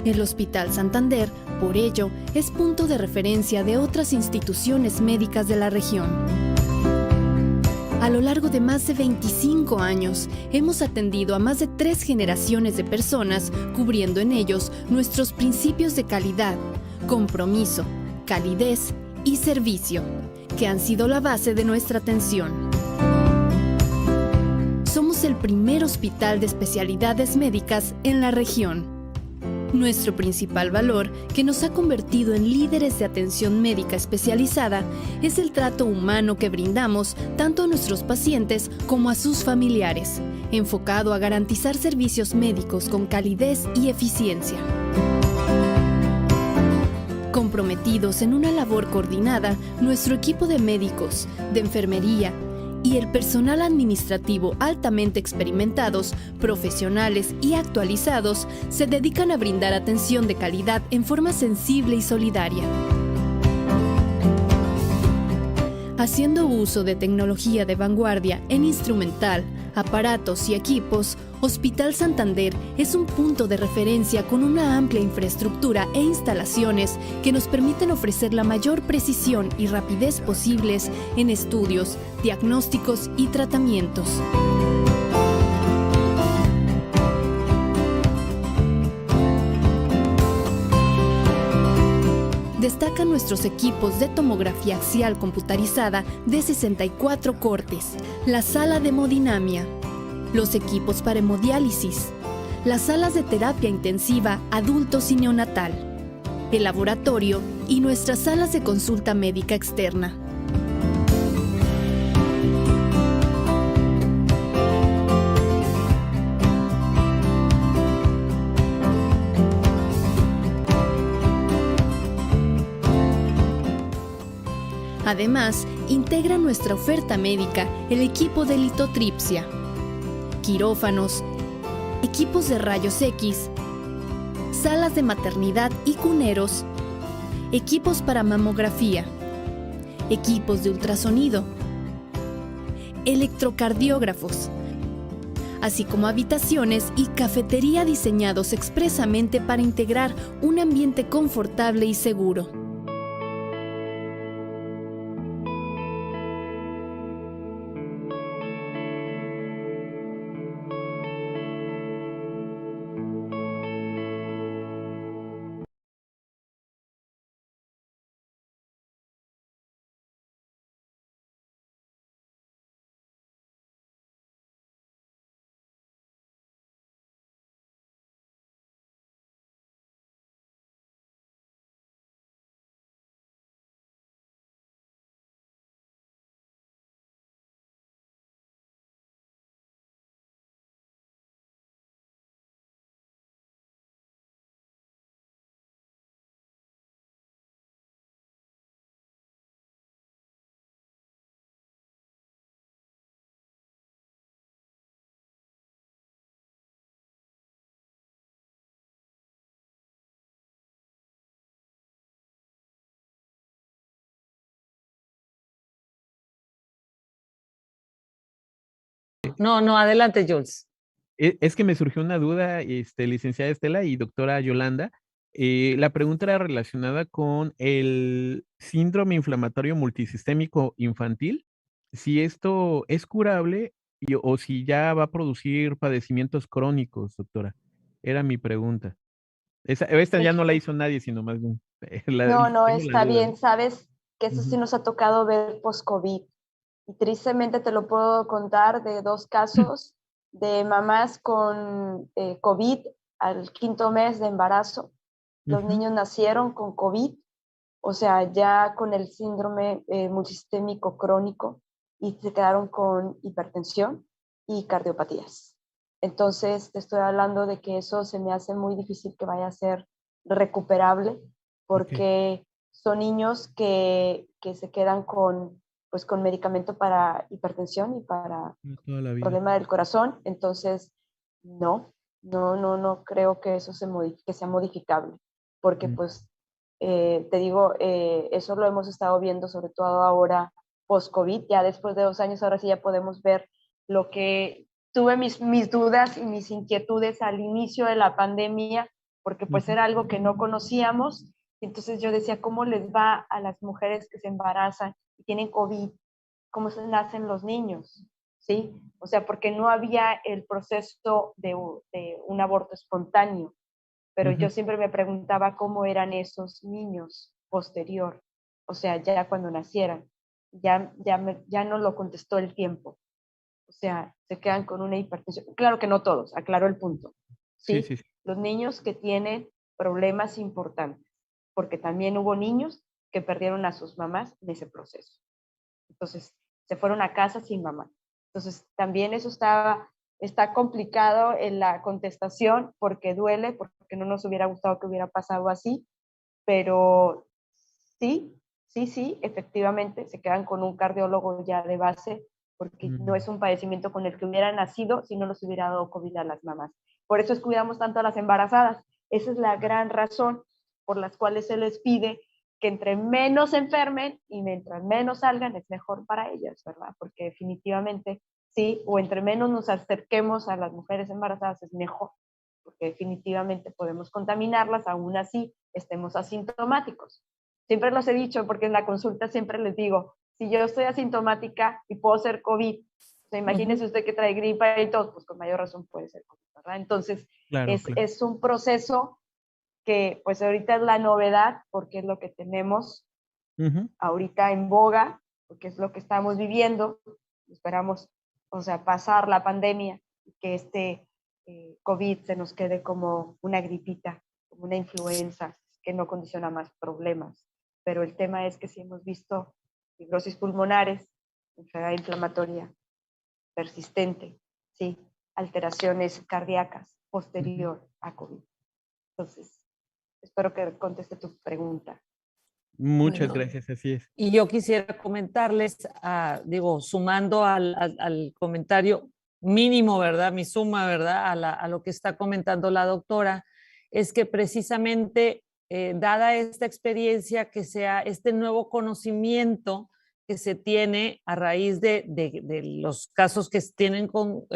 [SPEAKER 4] El Hospital Santander, por ello, es punto de referencia de otras instituciones médicas de la región. A lo largo de más de 25 años, hemos atendido a más de 3 generaciones de personas, cubriendo en ellos nuestros principios de calidad, compromiso, calidez y servicio, que han sido la base de nuestra atención. Somos el primer hospital de especialidades médicas en la región. Nuestro principal valor, que nos ha convertido en líderes de atención médica especializada, es el trato humano que brindamos tanto a nuestros pacientes como a sus familiares, enfocado a garantizar servicios médicos con calidez y eficiencia. Comprometidos en una labor coordinada, nuestro equipo de médicos, de enfermería, y el personal administrativo altamente experimentados, profesionales y actualizados se dedican a brindar atención de calidad en forma sensible y solidaria. Haciendo uso de tecnología de vanguardia en instrumental, aparatos y equipos, Hospital Santander es un punto de referencia con una amplia infraestructura e instalaciones que nos permiten ofrecer la mayor precisión y rapidez posibles en estudios, diagnósticos y tratamientos. Destacan nuestros equipos de tomografía axial computarizada de 64 cortes, la sala de hemodinamia, los equipos para hemodiálisis, las salas de terapia intensiva adultos y neonatal, el laboratorio y nuestras salas de consulta médica externa. Además, integra nuestra oferta médica el equipo de litotripsia, quirófanos, equipos de rayos X, salas de maternidad y cuneros, equipos para mamografía, equipos de ultrasonido, electrocardiógrafos, así como habitaciones y cafetería diseñados expresamente para integrar un ambiente confortable y seguro.
[SPEAKER 1] No, no, adelante, Jules.
[SPEAKER 3] Es que me surgió una duda, licenciada Estela y doctora Yolanda. La pregunta era relacionada con el síndrome inflamatorio multisistémico infantil, si esto es curable o si ya va a producir padecimientos crónicos, doctora. Era mi pregunta. Esta ya no la hizo nadie, sino más bien.
[SPEAKER 2] No, no,
[SPEAKER 3] tengo la
[SPEAKER 2] está
[SPEAKER 3] duda.
[SPEAKER 2] bien. Sabes que eso sí
[SPEAKER 3] Ujú.
[SPEAKER 2] nos ha tocado ver post-COVID. Y tristemente te lo puedo contar de 2 casos de mamás con COVID al 5.º mes de embarazo. Los
[SPEAKER 3] Ujú.
[SPEAKER 2] niños nacieron con COVID, o sea, ya con el síndrome multisistémico crónico, y se quedaron con hipertensión y cardiopatías. Entonces, te estoy hablando de que eso se me hace muy difícil que vaya a ser recuperable,
[SPEAKER 3] Ok.
[SPEAKER 2] porque son niños que se quedan con, pues, con medicamento para hipertensión y para
[SPEAKER 3] Toda la vida.
[SPEAKER 2] problema del corazón. Entonces, no, no creo que eso que sea modificable, porque
[SPEAKER 3] Mm.
[SPEAKER 2] pues te digo, eso lo hemos estado viendo sobre todo ahora post-COVID, ya después de 2 años, ahora sí ya podemos ver lo que tuve mis dudas y mis inquietudes al inicio de la pandemia, porque pues
[SPEAKER 3] Ujú.
[SPEAKER 2] era algo que no conocíamos. Entonces yo decía, ¿cómo les va a las mujeres que se embarazan y tienen COVID? ¿Cómo se nacen los niños? ¿Sí? O sea, porque no había el proceso de un aborto espontáneo, pero yo
[SPEAKER 3] Ujú.
[SPEAKER 2] siempre me preguntaba cómo eran esos niños posterior, o sea, ya cuando nacieran. Ya no lo contestó el tiempo, o sea, se quedan con una hipertensión. Claro que no todos, aclaro el punto,
[SPEAKER 3] Sí,
[SPEAKER 2] ¿sí?
[SPEAKER 3] sí, sí.
[SPEAKER 2] Los niños que tienen problemas importantes, porque también hubo niños que perdieron a sus mamás en ese proceso. Entonces, se fueron a casa sin mamá. Entonces, también eso está complicado en la contestación porque duele, porque no nos hubiera gustado que hubiera pasado así, pero sí, sí, efectivamente, se quedan con un cardiólogo ya de base porque no
[SPEAKER 3] Mm.
[SPEAKER 2] es un padecimiento con el que hubieran nacido si no nos hubiera dado COVID a las mamás. Por eso es cuidamos tanto a las embarazadas. Esa es la gran razón por las cuales se les pide que entre menos se enfermen y mientras menos salgan es mejor para ellas, ¿verdad? Porque definitivamente sí, o entre menos nos acerquemos a las mujeres embarazadas es mejor, porque definitivamente podemos contaminarlas, aún así estemos asintomáticos. Siempre los he dicho, porque en la consulta siempre les digo, si yo estoy asintomática y puedo ser COVID, o sea, imagínese
[SPEAKER 1] Ujú.
[SPEAKER 2] usted que trae gripa y todo, pues con mayor razón puede ser COVID, ¿verdad? Entonces,
[SPEAKER 3] Claro, claro.
[SPEAKER 2] es un proceso que pues ahorita es la novedad, porque es lo que tenemos
[SPEAKER 3] Ujú.
[SPEAKER 2] ahorita en boga, porque es lo que estamos viviendo. Esperamos, o sea, pasar la pandemia y que este COVID se nos quede como una gripita, como una influenza, que no condiciona más problemas. Pero el tema es que si hemos visto fibrosis pulmonares, enfermedad inflamatoria persistente, ¿sí? Alteraciones cardíacas
[SPEAKER 3] Ujú.
[SPEAKER 2] posterior a COVID. Entonces, espero que conteste tu pregunta.
[SPEAKER 3] Muchas
[SPEAKER 1] Bueno,
[SPEAKER 3] gracias, así es.
[SPEAKER 1] y yo quisiera comentarles, digo, sumando al comentario mínimo, ¿verdad? Mi suma, ¿verdad? A lo que está comentando la doctora, es que precisamente, dada esta experiencia, que sea este nuevo conocimiento que se tiene a raíz de los casos que se tienen con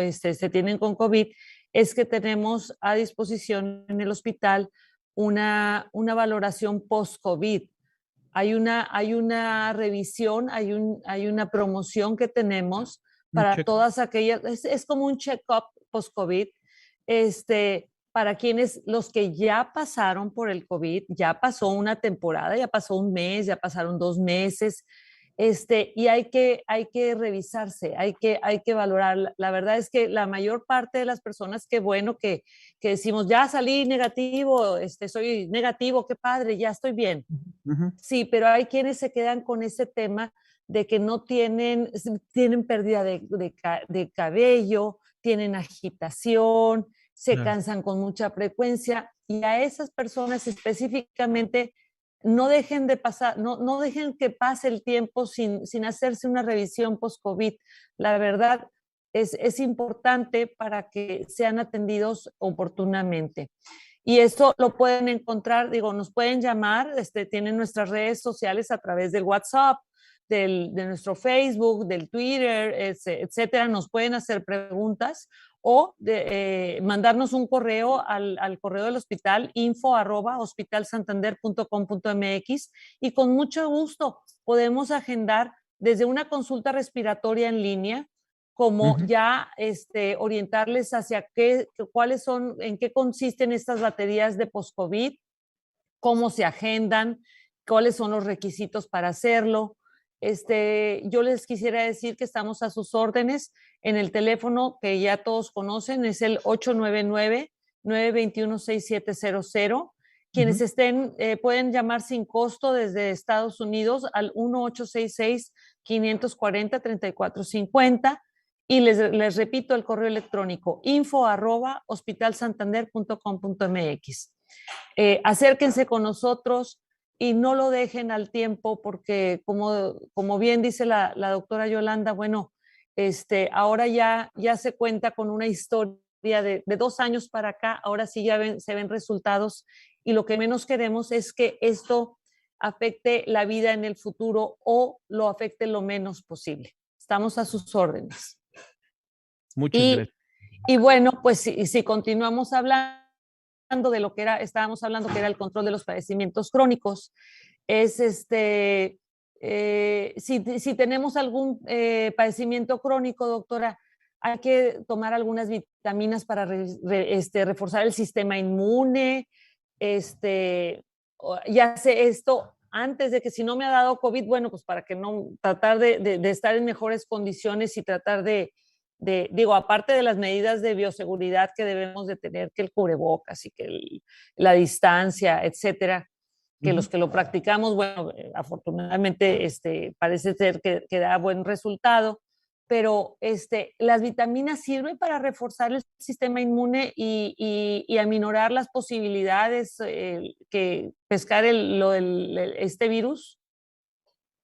[SPEAKER 1] COVID, es que tenemos a disposición en el hospital una valoración post-COVID. Hay una revisión, hay una promoción que tenemos
[SPEAKER 3] Un
[SPEAKER 1] para
[SPEAKER 3] check.
[SPEAKER 1] todas aquellas, es como un check-up post-COVID, para quienes, los que ya pasaron por el COVID, ya pasó una temporada, ya pasó un mes, ya pasaron 2 meses, y hay que revisarse, hay que valorar. La verdad es que la mayor parte de las personas, qué bueno que decimos, ya salí negativo, soy negativo, qué padre, ya estoy bien.
[SPEAKER 3] Ujú.
[SPEAKER 1] Sí, pero hay quienes se quedan con ese tema de que no tienen pérdida de cabello, tienen agitación, se
[SPEAKER 3] Claro.
[SPEAKER 1] cansan con mucha frecuencia, y a esas personas específicamente no dejen de pasar, no dejen que pase el tiempo sin hacerse una revisión post-COVID. La verdad es importante para que sean atendidos oportunamente. Y esto lo pueden encontrar, digo, nos pueden llamar, tienen nuestras redes sociales a través del WhatsApp, de nuestro Facebook, del Twitter, etcétera. Nos pueden hacer preguntas o mandarnos un correo al correo del hospital, info@hospitalsantander.com.mx, y con mucho gusto podemos agendar desde una consulta respiratoria en línea, como
[SPEAKER 3] Ujú.
[SPEAKER 1] ya orientarles hacia cuáles son, en qué consisten estas baterías de post-COVID, cómo se agendan, cuáles son los requisitos para hacerlo. Yo les quisiera decir que estamos a sus órdenes en el teléfono que ya todos conocen, es el 899-921-6700. Quienes estén pueden llamar sin costo desde Estados Unidos al 1866-540-3450. Y les repito el correo electrónico info@hospitalsantander.com.mx. Acérquense con nosotros y no lo dejen al tiempo porque como bien dice la doctora Yolanda, bueno, ahora ya se cuenta con una historia de 2 años para acá, ahora sí ya se ven resultados y lo que menos queremos es que esto afecte la vida en el futuro o lo afecte lo menos posible. Estamos a sus órdenes.
[SPEAKER 3] Muchas gracias.
[SPEAKER 1] Y bueno, pues si continuamos hablando de lo que estábamos hablando que era el control de los padecimientos crónicos, es si tenemos algún padecimiento crónico, doctora, hay que tomar algunas vitaminas para reforzar el sistema inmune, ya sé esto antes de que si no me ha dado COVID, bueno, pues para que no, tratar de estar en mejores condiciones y tratar digo, aparte de las medidas de bioseguridad que debemos de tener, que el cubrebocas y que la distancia, etcétera, que los que lo practicamos, bueno, afortunadamente parece ser que da buen resultado, pero las vitaminas sirven para reforzar el sistema inmune y aminorar las posibilidades que pescar este virus.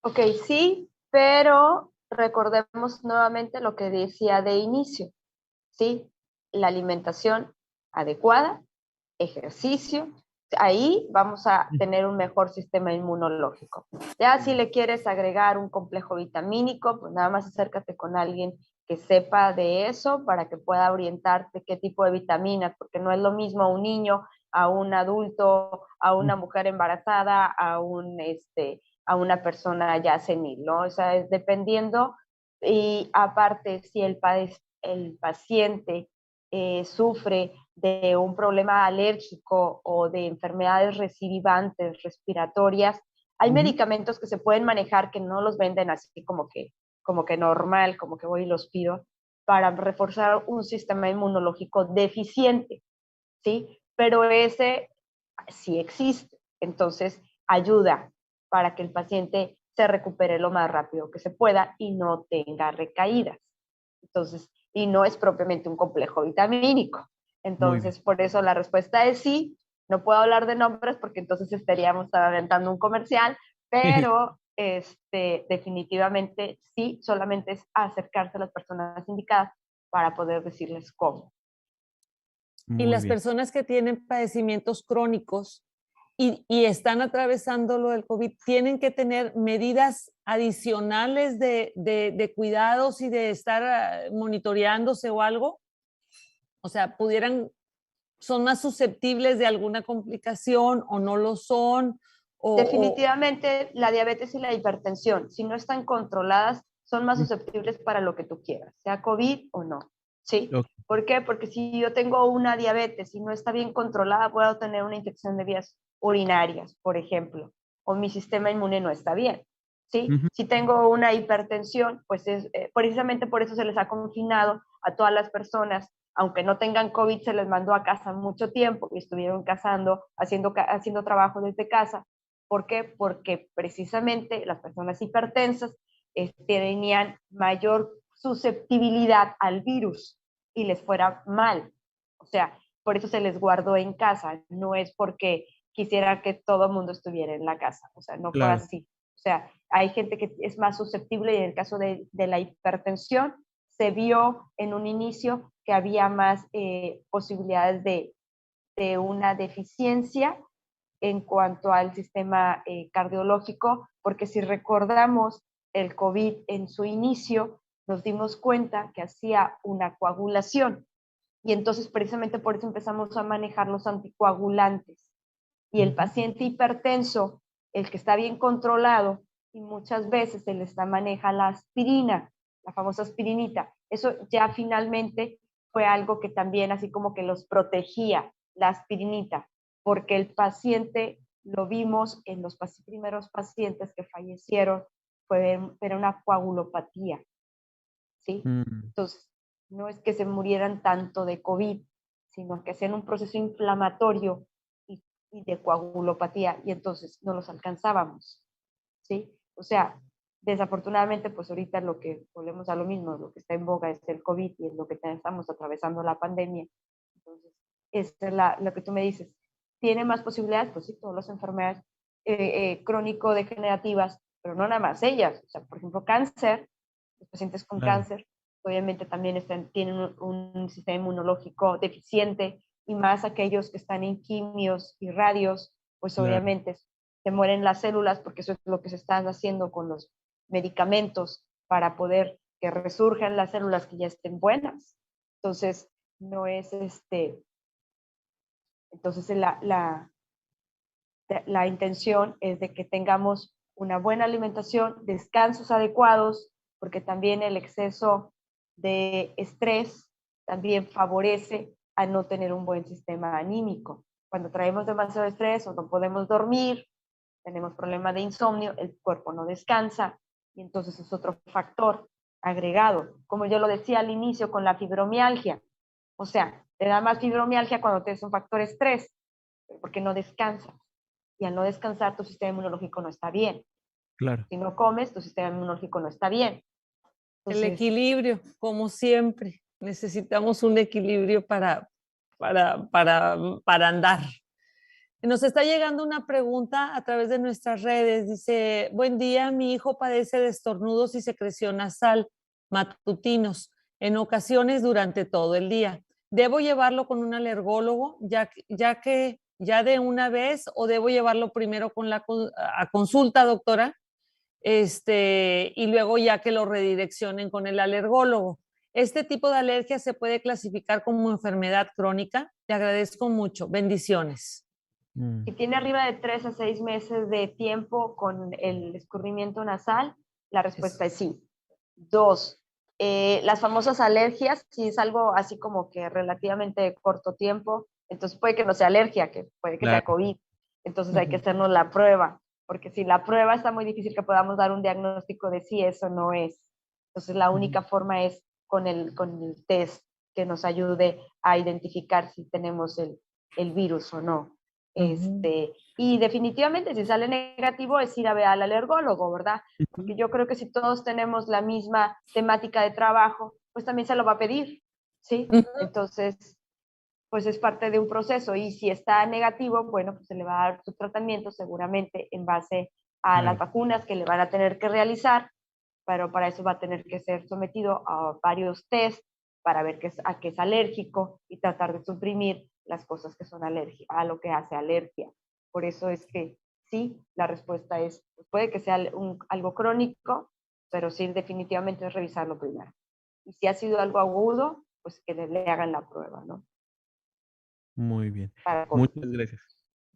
[SPEAKER 2] Ok, sí, pero recordemos nuevamente lo que decía de inicio, ¿sí? La alimentación adecuada, ejercicio, ahí vamos a tener un mejor sistema inmunológico. Ya si le quieres agregar un complejo vitamínico, pues nada más acércate con alguien que sepa de eso para que pueda orientarte qué tipo de vitaminas, porque no es lo mismo un niño, a un adulto, a una mujer embarazada, a una persona ya senil, ¿no? O sea, es dependiendo, y aparte, si el paciente sufre de un problema alérgico o de enfermedades recidivantes respiratorias, hay medicamentos que se pueden manejar que no los venden así como que normal, como que voy y los pido, para reforzar un sistema inmunológico deficiente, ¿sí? Pero ese sí existe, entonces ayuda para que el paciente se recupere lo más rápido que se pueda y no tenga recaídas. Entonces, y no es propiamente un complejo vitamínico. Entonces, por eso la respuesta es sí. No puedo hablar de nombres porque entonces estaríamos aventando un comercial, pero definitivamente sí, solamente es acercarse a las personas indicadas para poder decirles cómo.
[SPEAKER 1] Y las personas que tienen padecimientos crónicos y están atravesando lo del COVID, ¿tienen que tener medidas adicionales de cuidados y de estar monitoreándose o algo? O sea, ¿son más susceptibles de alguna complicación o no lo son?
[SPEAKER 2] Definitivamente la diabetes y la hipertensión, si no están controladas, son más susceptibles para lo que tú quieras, sea COVID o no, ¿sí?
[SPEAKER 3] Okay.
[SPEAKER 2] ¿Por qué? Porque si yo tengo una diabetes y no está bien controlada, puedo tener una infección de vías urinarias, por ejemplo, o mi sistema inmune no está bien, ¿sí? Si tengo una hipertensión, pues precisamente por eso se les ha confinado a todas las personas, aunque no tengan COVID, se les mandó a casa mucho tiempo y estuvieron haciendo trabajo desde casa. ¿Por qué? Porque precisamente las personas hipertensas tenían mayor susceptibilidad al virus y les fuera mal. O sea, por eso se les guardó en casa. No es porque quisiera que todo el mundo estuviera en la casa. O sea, no fue así. O sea, hay gente que es más susceptible y en el caso de la hipertensión se vio en un inicio que había más posibilidades de una deficiencia en cuanto al sistema cardiológico, porque si recordamos el COVID en su inicio, nos dimos cuenta que hacía una coagulación y entonces precisamente por eso empezamos a manejar los anticoagulantes. Y el paciente hipertenso, el que está bien controlado, y muchas veces se les maneja la aspirina, la famosa aspirinita. Eso ya finalmente fue algo que también así como que los protegía, la aspirinita, porque el paciente lo vimos en los primeros pacientes que fallecieron, era una coagulopatía, ¿sí? Entonces, no es que se murieran tanto de COVID, sino que hacían un proceso inflamatorio y de coagulopatía, y entonces no los alcanzábamos, ¿sí? O sea, desafortunadamente, pues ahorita lo que volvemos a lo mismo, lo que está en boga es el COVID y es lo que estamos atravesando la pandemia. Entonces, esta es lo que tú me dices. ¿Tiene más posibilidades? Pues sí, todas las enfermedades crónico-degenerativas, pero no nada más ellas. O sea, por ejemplo, cáncer, los pacientes con cáncer, obviamente también tienen un sistema inmunológico deficiente, y más aquellos que están en quimios y radios, pues obviamente se mueren las células, porque eso es lo que se están haciendo con los medicamentos para poder que resurjan las células que ya estén buenas. Entonces, no es entonces la intención es de que tengamos una buena alimentación, descansos adecuados, porque también el exceso de estrés también favorece a no tener un buen sistema anímico. Cuando traemos demasiado estrés o no podemos dormir, tenemos problemas de insomnio, el cuerpo no descansa, y entonces es otro factor agregado. Como yo lo decía al inicio con la fibromialgia, o sea, te da más fibromialgia cuando tienes un factor estrés, porque no descansas. Y al no descansar, tu sistema inmunológico no está bien.
[SPEAKER 3] Claro.
[SPEAKER 2] Si no comes, tu sistema inmunológico no está bien.
[SPEAKER 1] Entonces, el equilibrio, como siempre. Necesitamos un equilibrio para andar. Nos está llegando una pregunta a través de nuestras redes. Dice, buen día, mi hijo padece de estornudos y secreción nasal matutinos, en ocasiones durante todo el día. ¿Debo llevarlo con un alergólogo ya de una vez, o debo llevarlo primero a consulta, doctora? Y luego ya que lo redireccionen con el alergólogo. ¿Este tipo de alergia se puede clasificar como enfermedad crónica? Te agradezco mucho. Bendiciones.
[SPEAKER 2] Si tiene arriba de 3 a 6 meses de tiempo con el escurrimiento nasal, la respuesta es sí. 2, las famosas alergias, si es algo así como que relativamente corto tiempo, entonces puede que no sea alergia, que puede que sea COVID. Entonces hay que hacernos la prueba, porque si la prueba está muy difícil que podamos dar un diagnóstico de si eso no es. Entonces la única forma es con el test que nos ayude a identificar si tenemos el virus o no. Y definitivamente si sale negativo es ir a ver al alergólogo, ¿verdad? Porque yo creo que si todos tenemos la misma temática de trabajo, pues también se lo va a pedir, ¿sí? Entonces, pues es parte de un proceso, y si está negativo, bueno, pues se le va a dar su tratamiento seguramente en base a las vacunas que le van a tener que realizar, pero para eso va a tener que ser sometido a varios test para ver a qué es alérgico y tratar de suprimir las cosas que son a lo que hace alergia. Por eso es que sí, la respuesta es, puede que sea algo crónico, pero sí definitivamente es revisarlo primero. Y si ha sido algo agudo, pues que le hagan la prueba, ¿no?
[SPEAKER 3] Muy bien. Muchas gracias.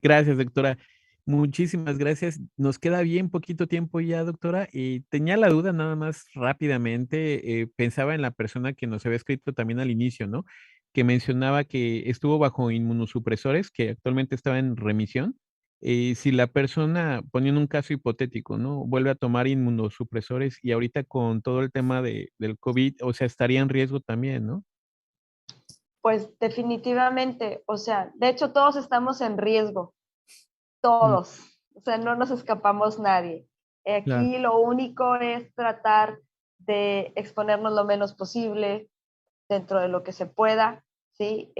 [SPEAKER 3] Gracias, doctora. Muchísimas gracias. Nos queda bien poquito tiempo ya, doctora, y tenía la duda nada más rápidamente. Pensaba en la persona que nos había escrito también al inicio, ¿no? Que mencionaba que estuvo bajo inmunosupresores, que actualmente estaba en remisión. Si la persona, poniendo un caso hipotético, ¿no? Vuelve a tomar inmunosupresores y ahorita con todo el tema del COVID, o sea, estaría en riesgo también, ¿no?
[SPEAKER 2] Pues definitivamente, o sea, de hecho todos estamos en riesgo, todos, o sea, no nos escapamos nadie. Aquí lo único es tratar de exponernos lo menos posible dentro de lo que se pueda, ¿sí?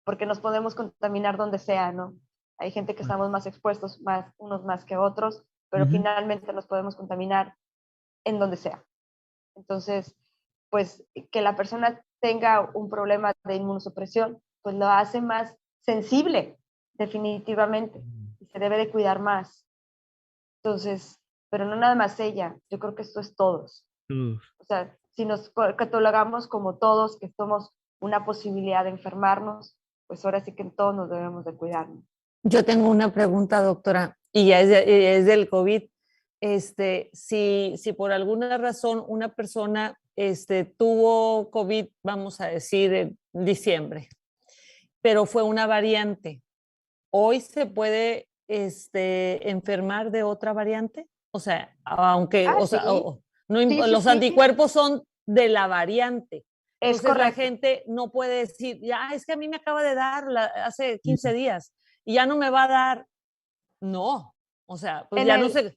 [SPEAKER 2] Porque nos podemos contaminar donde sea, ¿no? Hay gente que estamos más expuestos, unos más que otros, pero finalmente nos podemos contaminar en donde sea. Entonces, pues que la persona tenga un problema de inmunosupresión, pues lo hace más sensible, definitivamente, y se debe de cuidar más. Entonces, pero no nada más ella, yo creo que esto es todos. O sea, si nos catalogamos como todos, que somos una posibilidad de enfermarnos, pues ahora sí que todos nos debemos de cuidarnos.
[SPEAKER 1] Yo tengo una pregunta, doctora, y ya es del COVID. Si por alguna razón una persona tuvo COVID, vamos a decir, en diciembre, pero fue una variante, ¿hoy se puede enfermar de otra variante? O sea, aunque, o sea,
[SPEAKER 2] sí.
[SPEAKER 1] no,
[SPEAKER 2] Sí, sí,
[SPEAKER 1] los
[SPEAKER 2] sí.
[SPEAKER 1] anticuerpos son de la variante.
[SPEAKER 2] Es
[SPEAKER 1] Entonces la
[SPEAKER 2] correcto.
[SPEAKER 1] gente no puede decir, ya, es que a mí me acaba de dar hace 15 días y ya no me va a dar. No, o sea, pues
[SPEAKER 2] En el,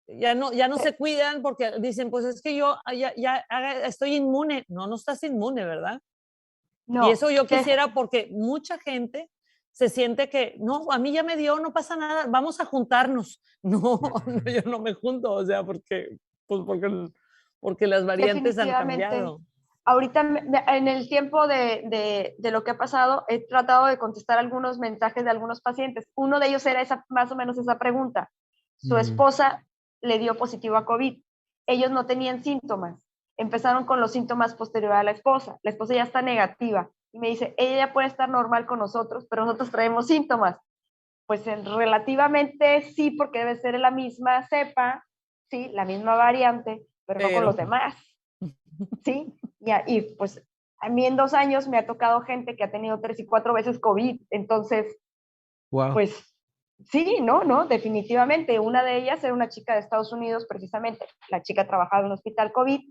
[SPEAKER 1] ya no
[SPEAKER 2] eh,
[SPEAKER 1] se cuidan porque dicen, pues es que yo estoy inmune. No, no estás inmune, ¿verdad? Y
[SPEAKER 2] no,
[SPEAKER 1] eso yo quisiera porque mucha gente se siente que, no, a mí ya me dio, no pasa nada, vamos a juntarnos. No, no, yo no me junto, o sea, pues porque las variantes han
[SPEAKER 2] definitivamente.
[SPEAKER 1] cambiado.
[SPEAKER 2] Ahorita, en el tiempo de lo que ha pasado, he tratado de contestar algunos mensajes de algunos pacientes. Uno de ellos era más o menos esa pregunta. Su esposa le dio positivo a COVID. Ellos no tenían síntomas. Empezaron con los síntomas posteriores a la esposa. La esposa ya está negativa. Y me dice, ella ya puede estar normal con nosotros, pero nosotros traemos síntomas. Pues relativamente sí, porque debe ser la misma cepa, sí, la misma variante, pero no con los demás, ¿sí? Y pues a mí en 2 años me ha tocado gente que ha tenido 3 y 4 veces COVID, entonces,
[SPEAKER 3] Wow.
[SPEAKER 2] pues sí, no, definitivamente. Una de ellas era una chica de Estados Unidos, precisamente. La chica trabajaba en un hospital COVID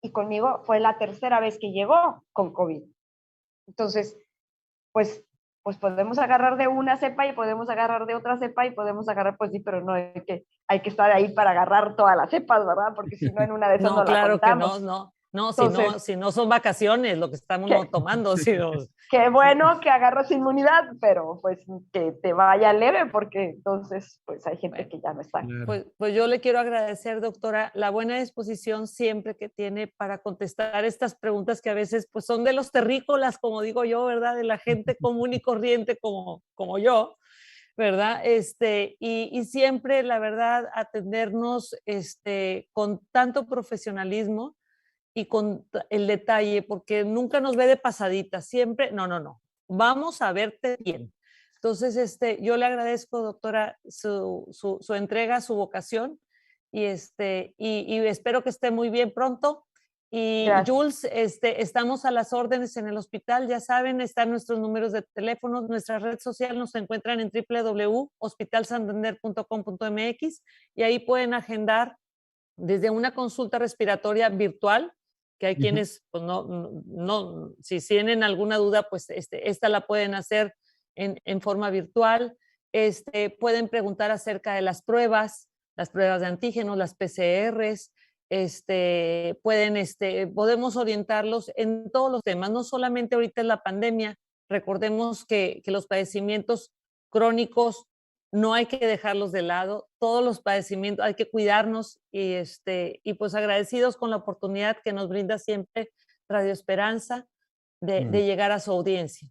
[SPEAKER 2] y conmigo fue la tercera vez que llegó con COVID. Entonces, pues, pues podemos agarrar de una cepa y podemos agarrar de otra cepa y podemos agarrar, pues sí, pero no hay que estar ahí para agarrar todas las cepas, ¿verdad? Porque si no, en una de esas
[SPEAKER 1] No,
[SPEAKER 2] no la
[SPEAKER 1] claro que no,
[SPEAKER 2] contamos.
[SPEAKER 1] no. No,
[SPEAKER 2] Entonces,
[SPEAKER 1] si no son vacaciones lo que estamos
[SPEAKER 2] qué,
[SPEAKER 1] tomando, sino
[SPEAKER 2] qué bueno que agarras inmunidad, pero pues que te vaya leve, porque entonces, pues hay gente
[SPEAKER 1] bueno,
[SPEAKER 2] que ya no está.
[SPEAKER 3] Claro.
[SPEAKER 1] pues yo le quiero agradecer, doctora, la buena disposición siempre que tiene para contestar estas preguntas que a veces pues son de los terrícolas, como digo yo, ¿verdad? De la gente común y corriente como yo, ¿verdad? Y siempre, la verdad, atendernos con tanto profesionalismo y con el detalle, porque nunca nos ve de pasadita, siempre, no, no, no, vamos a verte bien. Entonces, yo le agradezco, doctora, su entrega, su vocación, y espero que esté muy bien pronto. Y
[SPEAKER 2] Gracias.
[SPEAKER 1] Jules, estamos a las órdenes en el hospital, ya saben, están nuestros números de teléfono, nuestra red social nos encuentran en www.hospitalsantander.com.mx y ahí pueden agendar desde una consulta respiratoria virtual, que hay quienes, pues no, si tienen alguna duda, pues esta la pueden hacer en forma virtual. Pueden preguntar acerca de las pruebas de antígenos, las PCRs, podemos orientarlos en todos los temas, no solamente ahorita en la pandemia. Recordemos que los padecimientos crónicos no hay que dejarlos de lado, todos los padecimientos, hay que cuidarnos y pues agradecidos con la oportunidad que nos brinda siempre Radio Esperanza de llegar a su audiencia.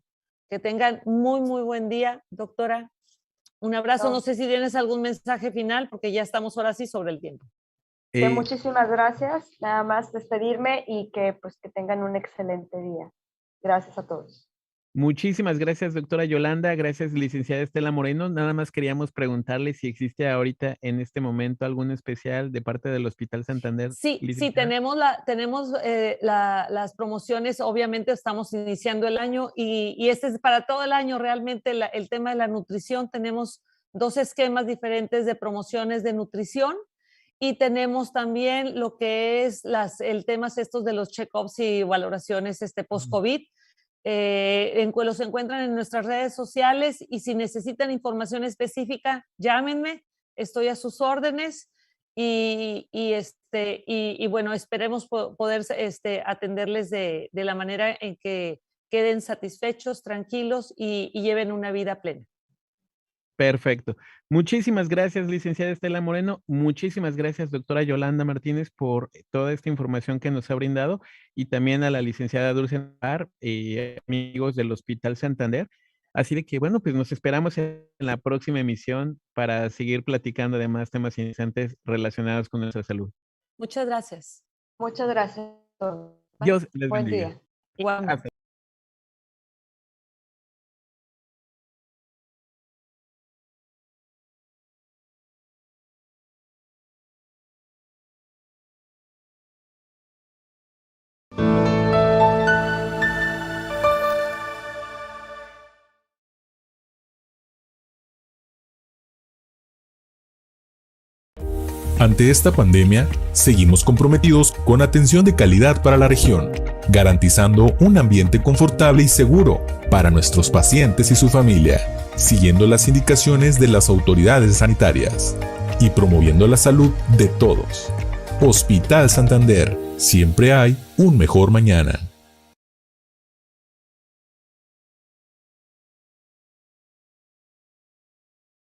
[SPEAKER 1] Que tengan muy, muy buen día, doctora. Un abrazo, no
[SPEAKER 2] No,
[SPEAKER 1] sé si tienes algún mensaje final, porque ya estamos ahora sí sobre el tiempo.
[SPEAKER 2] que muchísimas gracias, nada más despedirme y que pues que tengan un excelente día. Gracias a todos.
[SPEAKER 3] Muchísimas gracias, doctora Yolanda. Gracias, licenciada Estela Moreno. Nada más queríamos preguntarle si existe ahorita, en este momento, algún especial de parte del Hospital Santander,
[SPEAKER 1] Sí,
[SPEAKER 3] licenciada.
[SPEAKER 1] tenemos las promociones, obviamente estamos iniciando el año y este es para todo el año realmente el tema de la nutrición. Tenemos 2 esquemas diferentes de promociones de nutrición y tenemos también lo que es el tema estos de los check-ups y valoraciones post-COVID. Los encuentran en nuestras redes sociales y si necesitan información específica, llámenme, estoy a sus órdenes y bueno, esperemos poder atenderles de la manera en que queden satisfechos, tranquilos y lleven una vida plena.
[SPEAKER 3] Perfecto. Muchísimas gracias, licenciada Estela Moreno. Muchísimas gracias, doctora Yolanda Martínez, por toda esta información que nos ha brindado y también a la licenciada Dulce Navar y amigos del Hospital Santander. Así de que, bueno, pues nos esperamos en la próxima emisión para seguir platicando de más temas interesantes relacionados con nuestra salud.
[SPEAKER 1] Muchas gracias.
[SPEAKER 2] Muchas gracias.
[SPEAKER 3] Dios les
[SPEAKER 2] Buen
[SPEAKER 3] bendiga.
[SPEAKER 2] día.
[SPEAKER 1] Igualmente.
[SPEAKER 3] Hasta
[SPEAKER 5] Ante esta pandemia, seguimos comprometidos con atención de calidad para la región, garantizando un ambiente confortable y seguro para nuestros pacientes y su familia, siguiendo las indicaciones de las autoridades sanitarias y promoviendo la salud de todos. Hospital Santander, siempre hay un mejor mañana.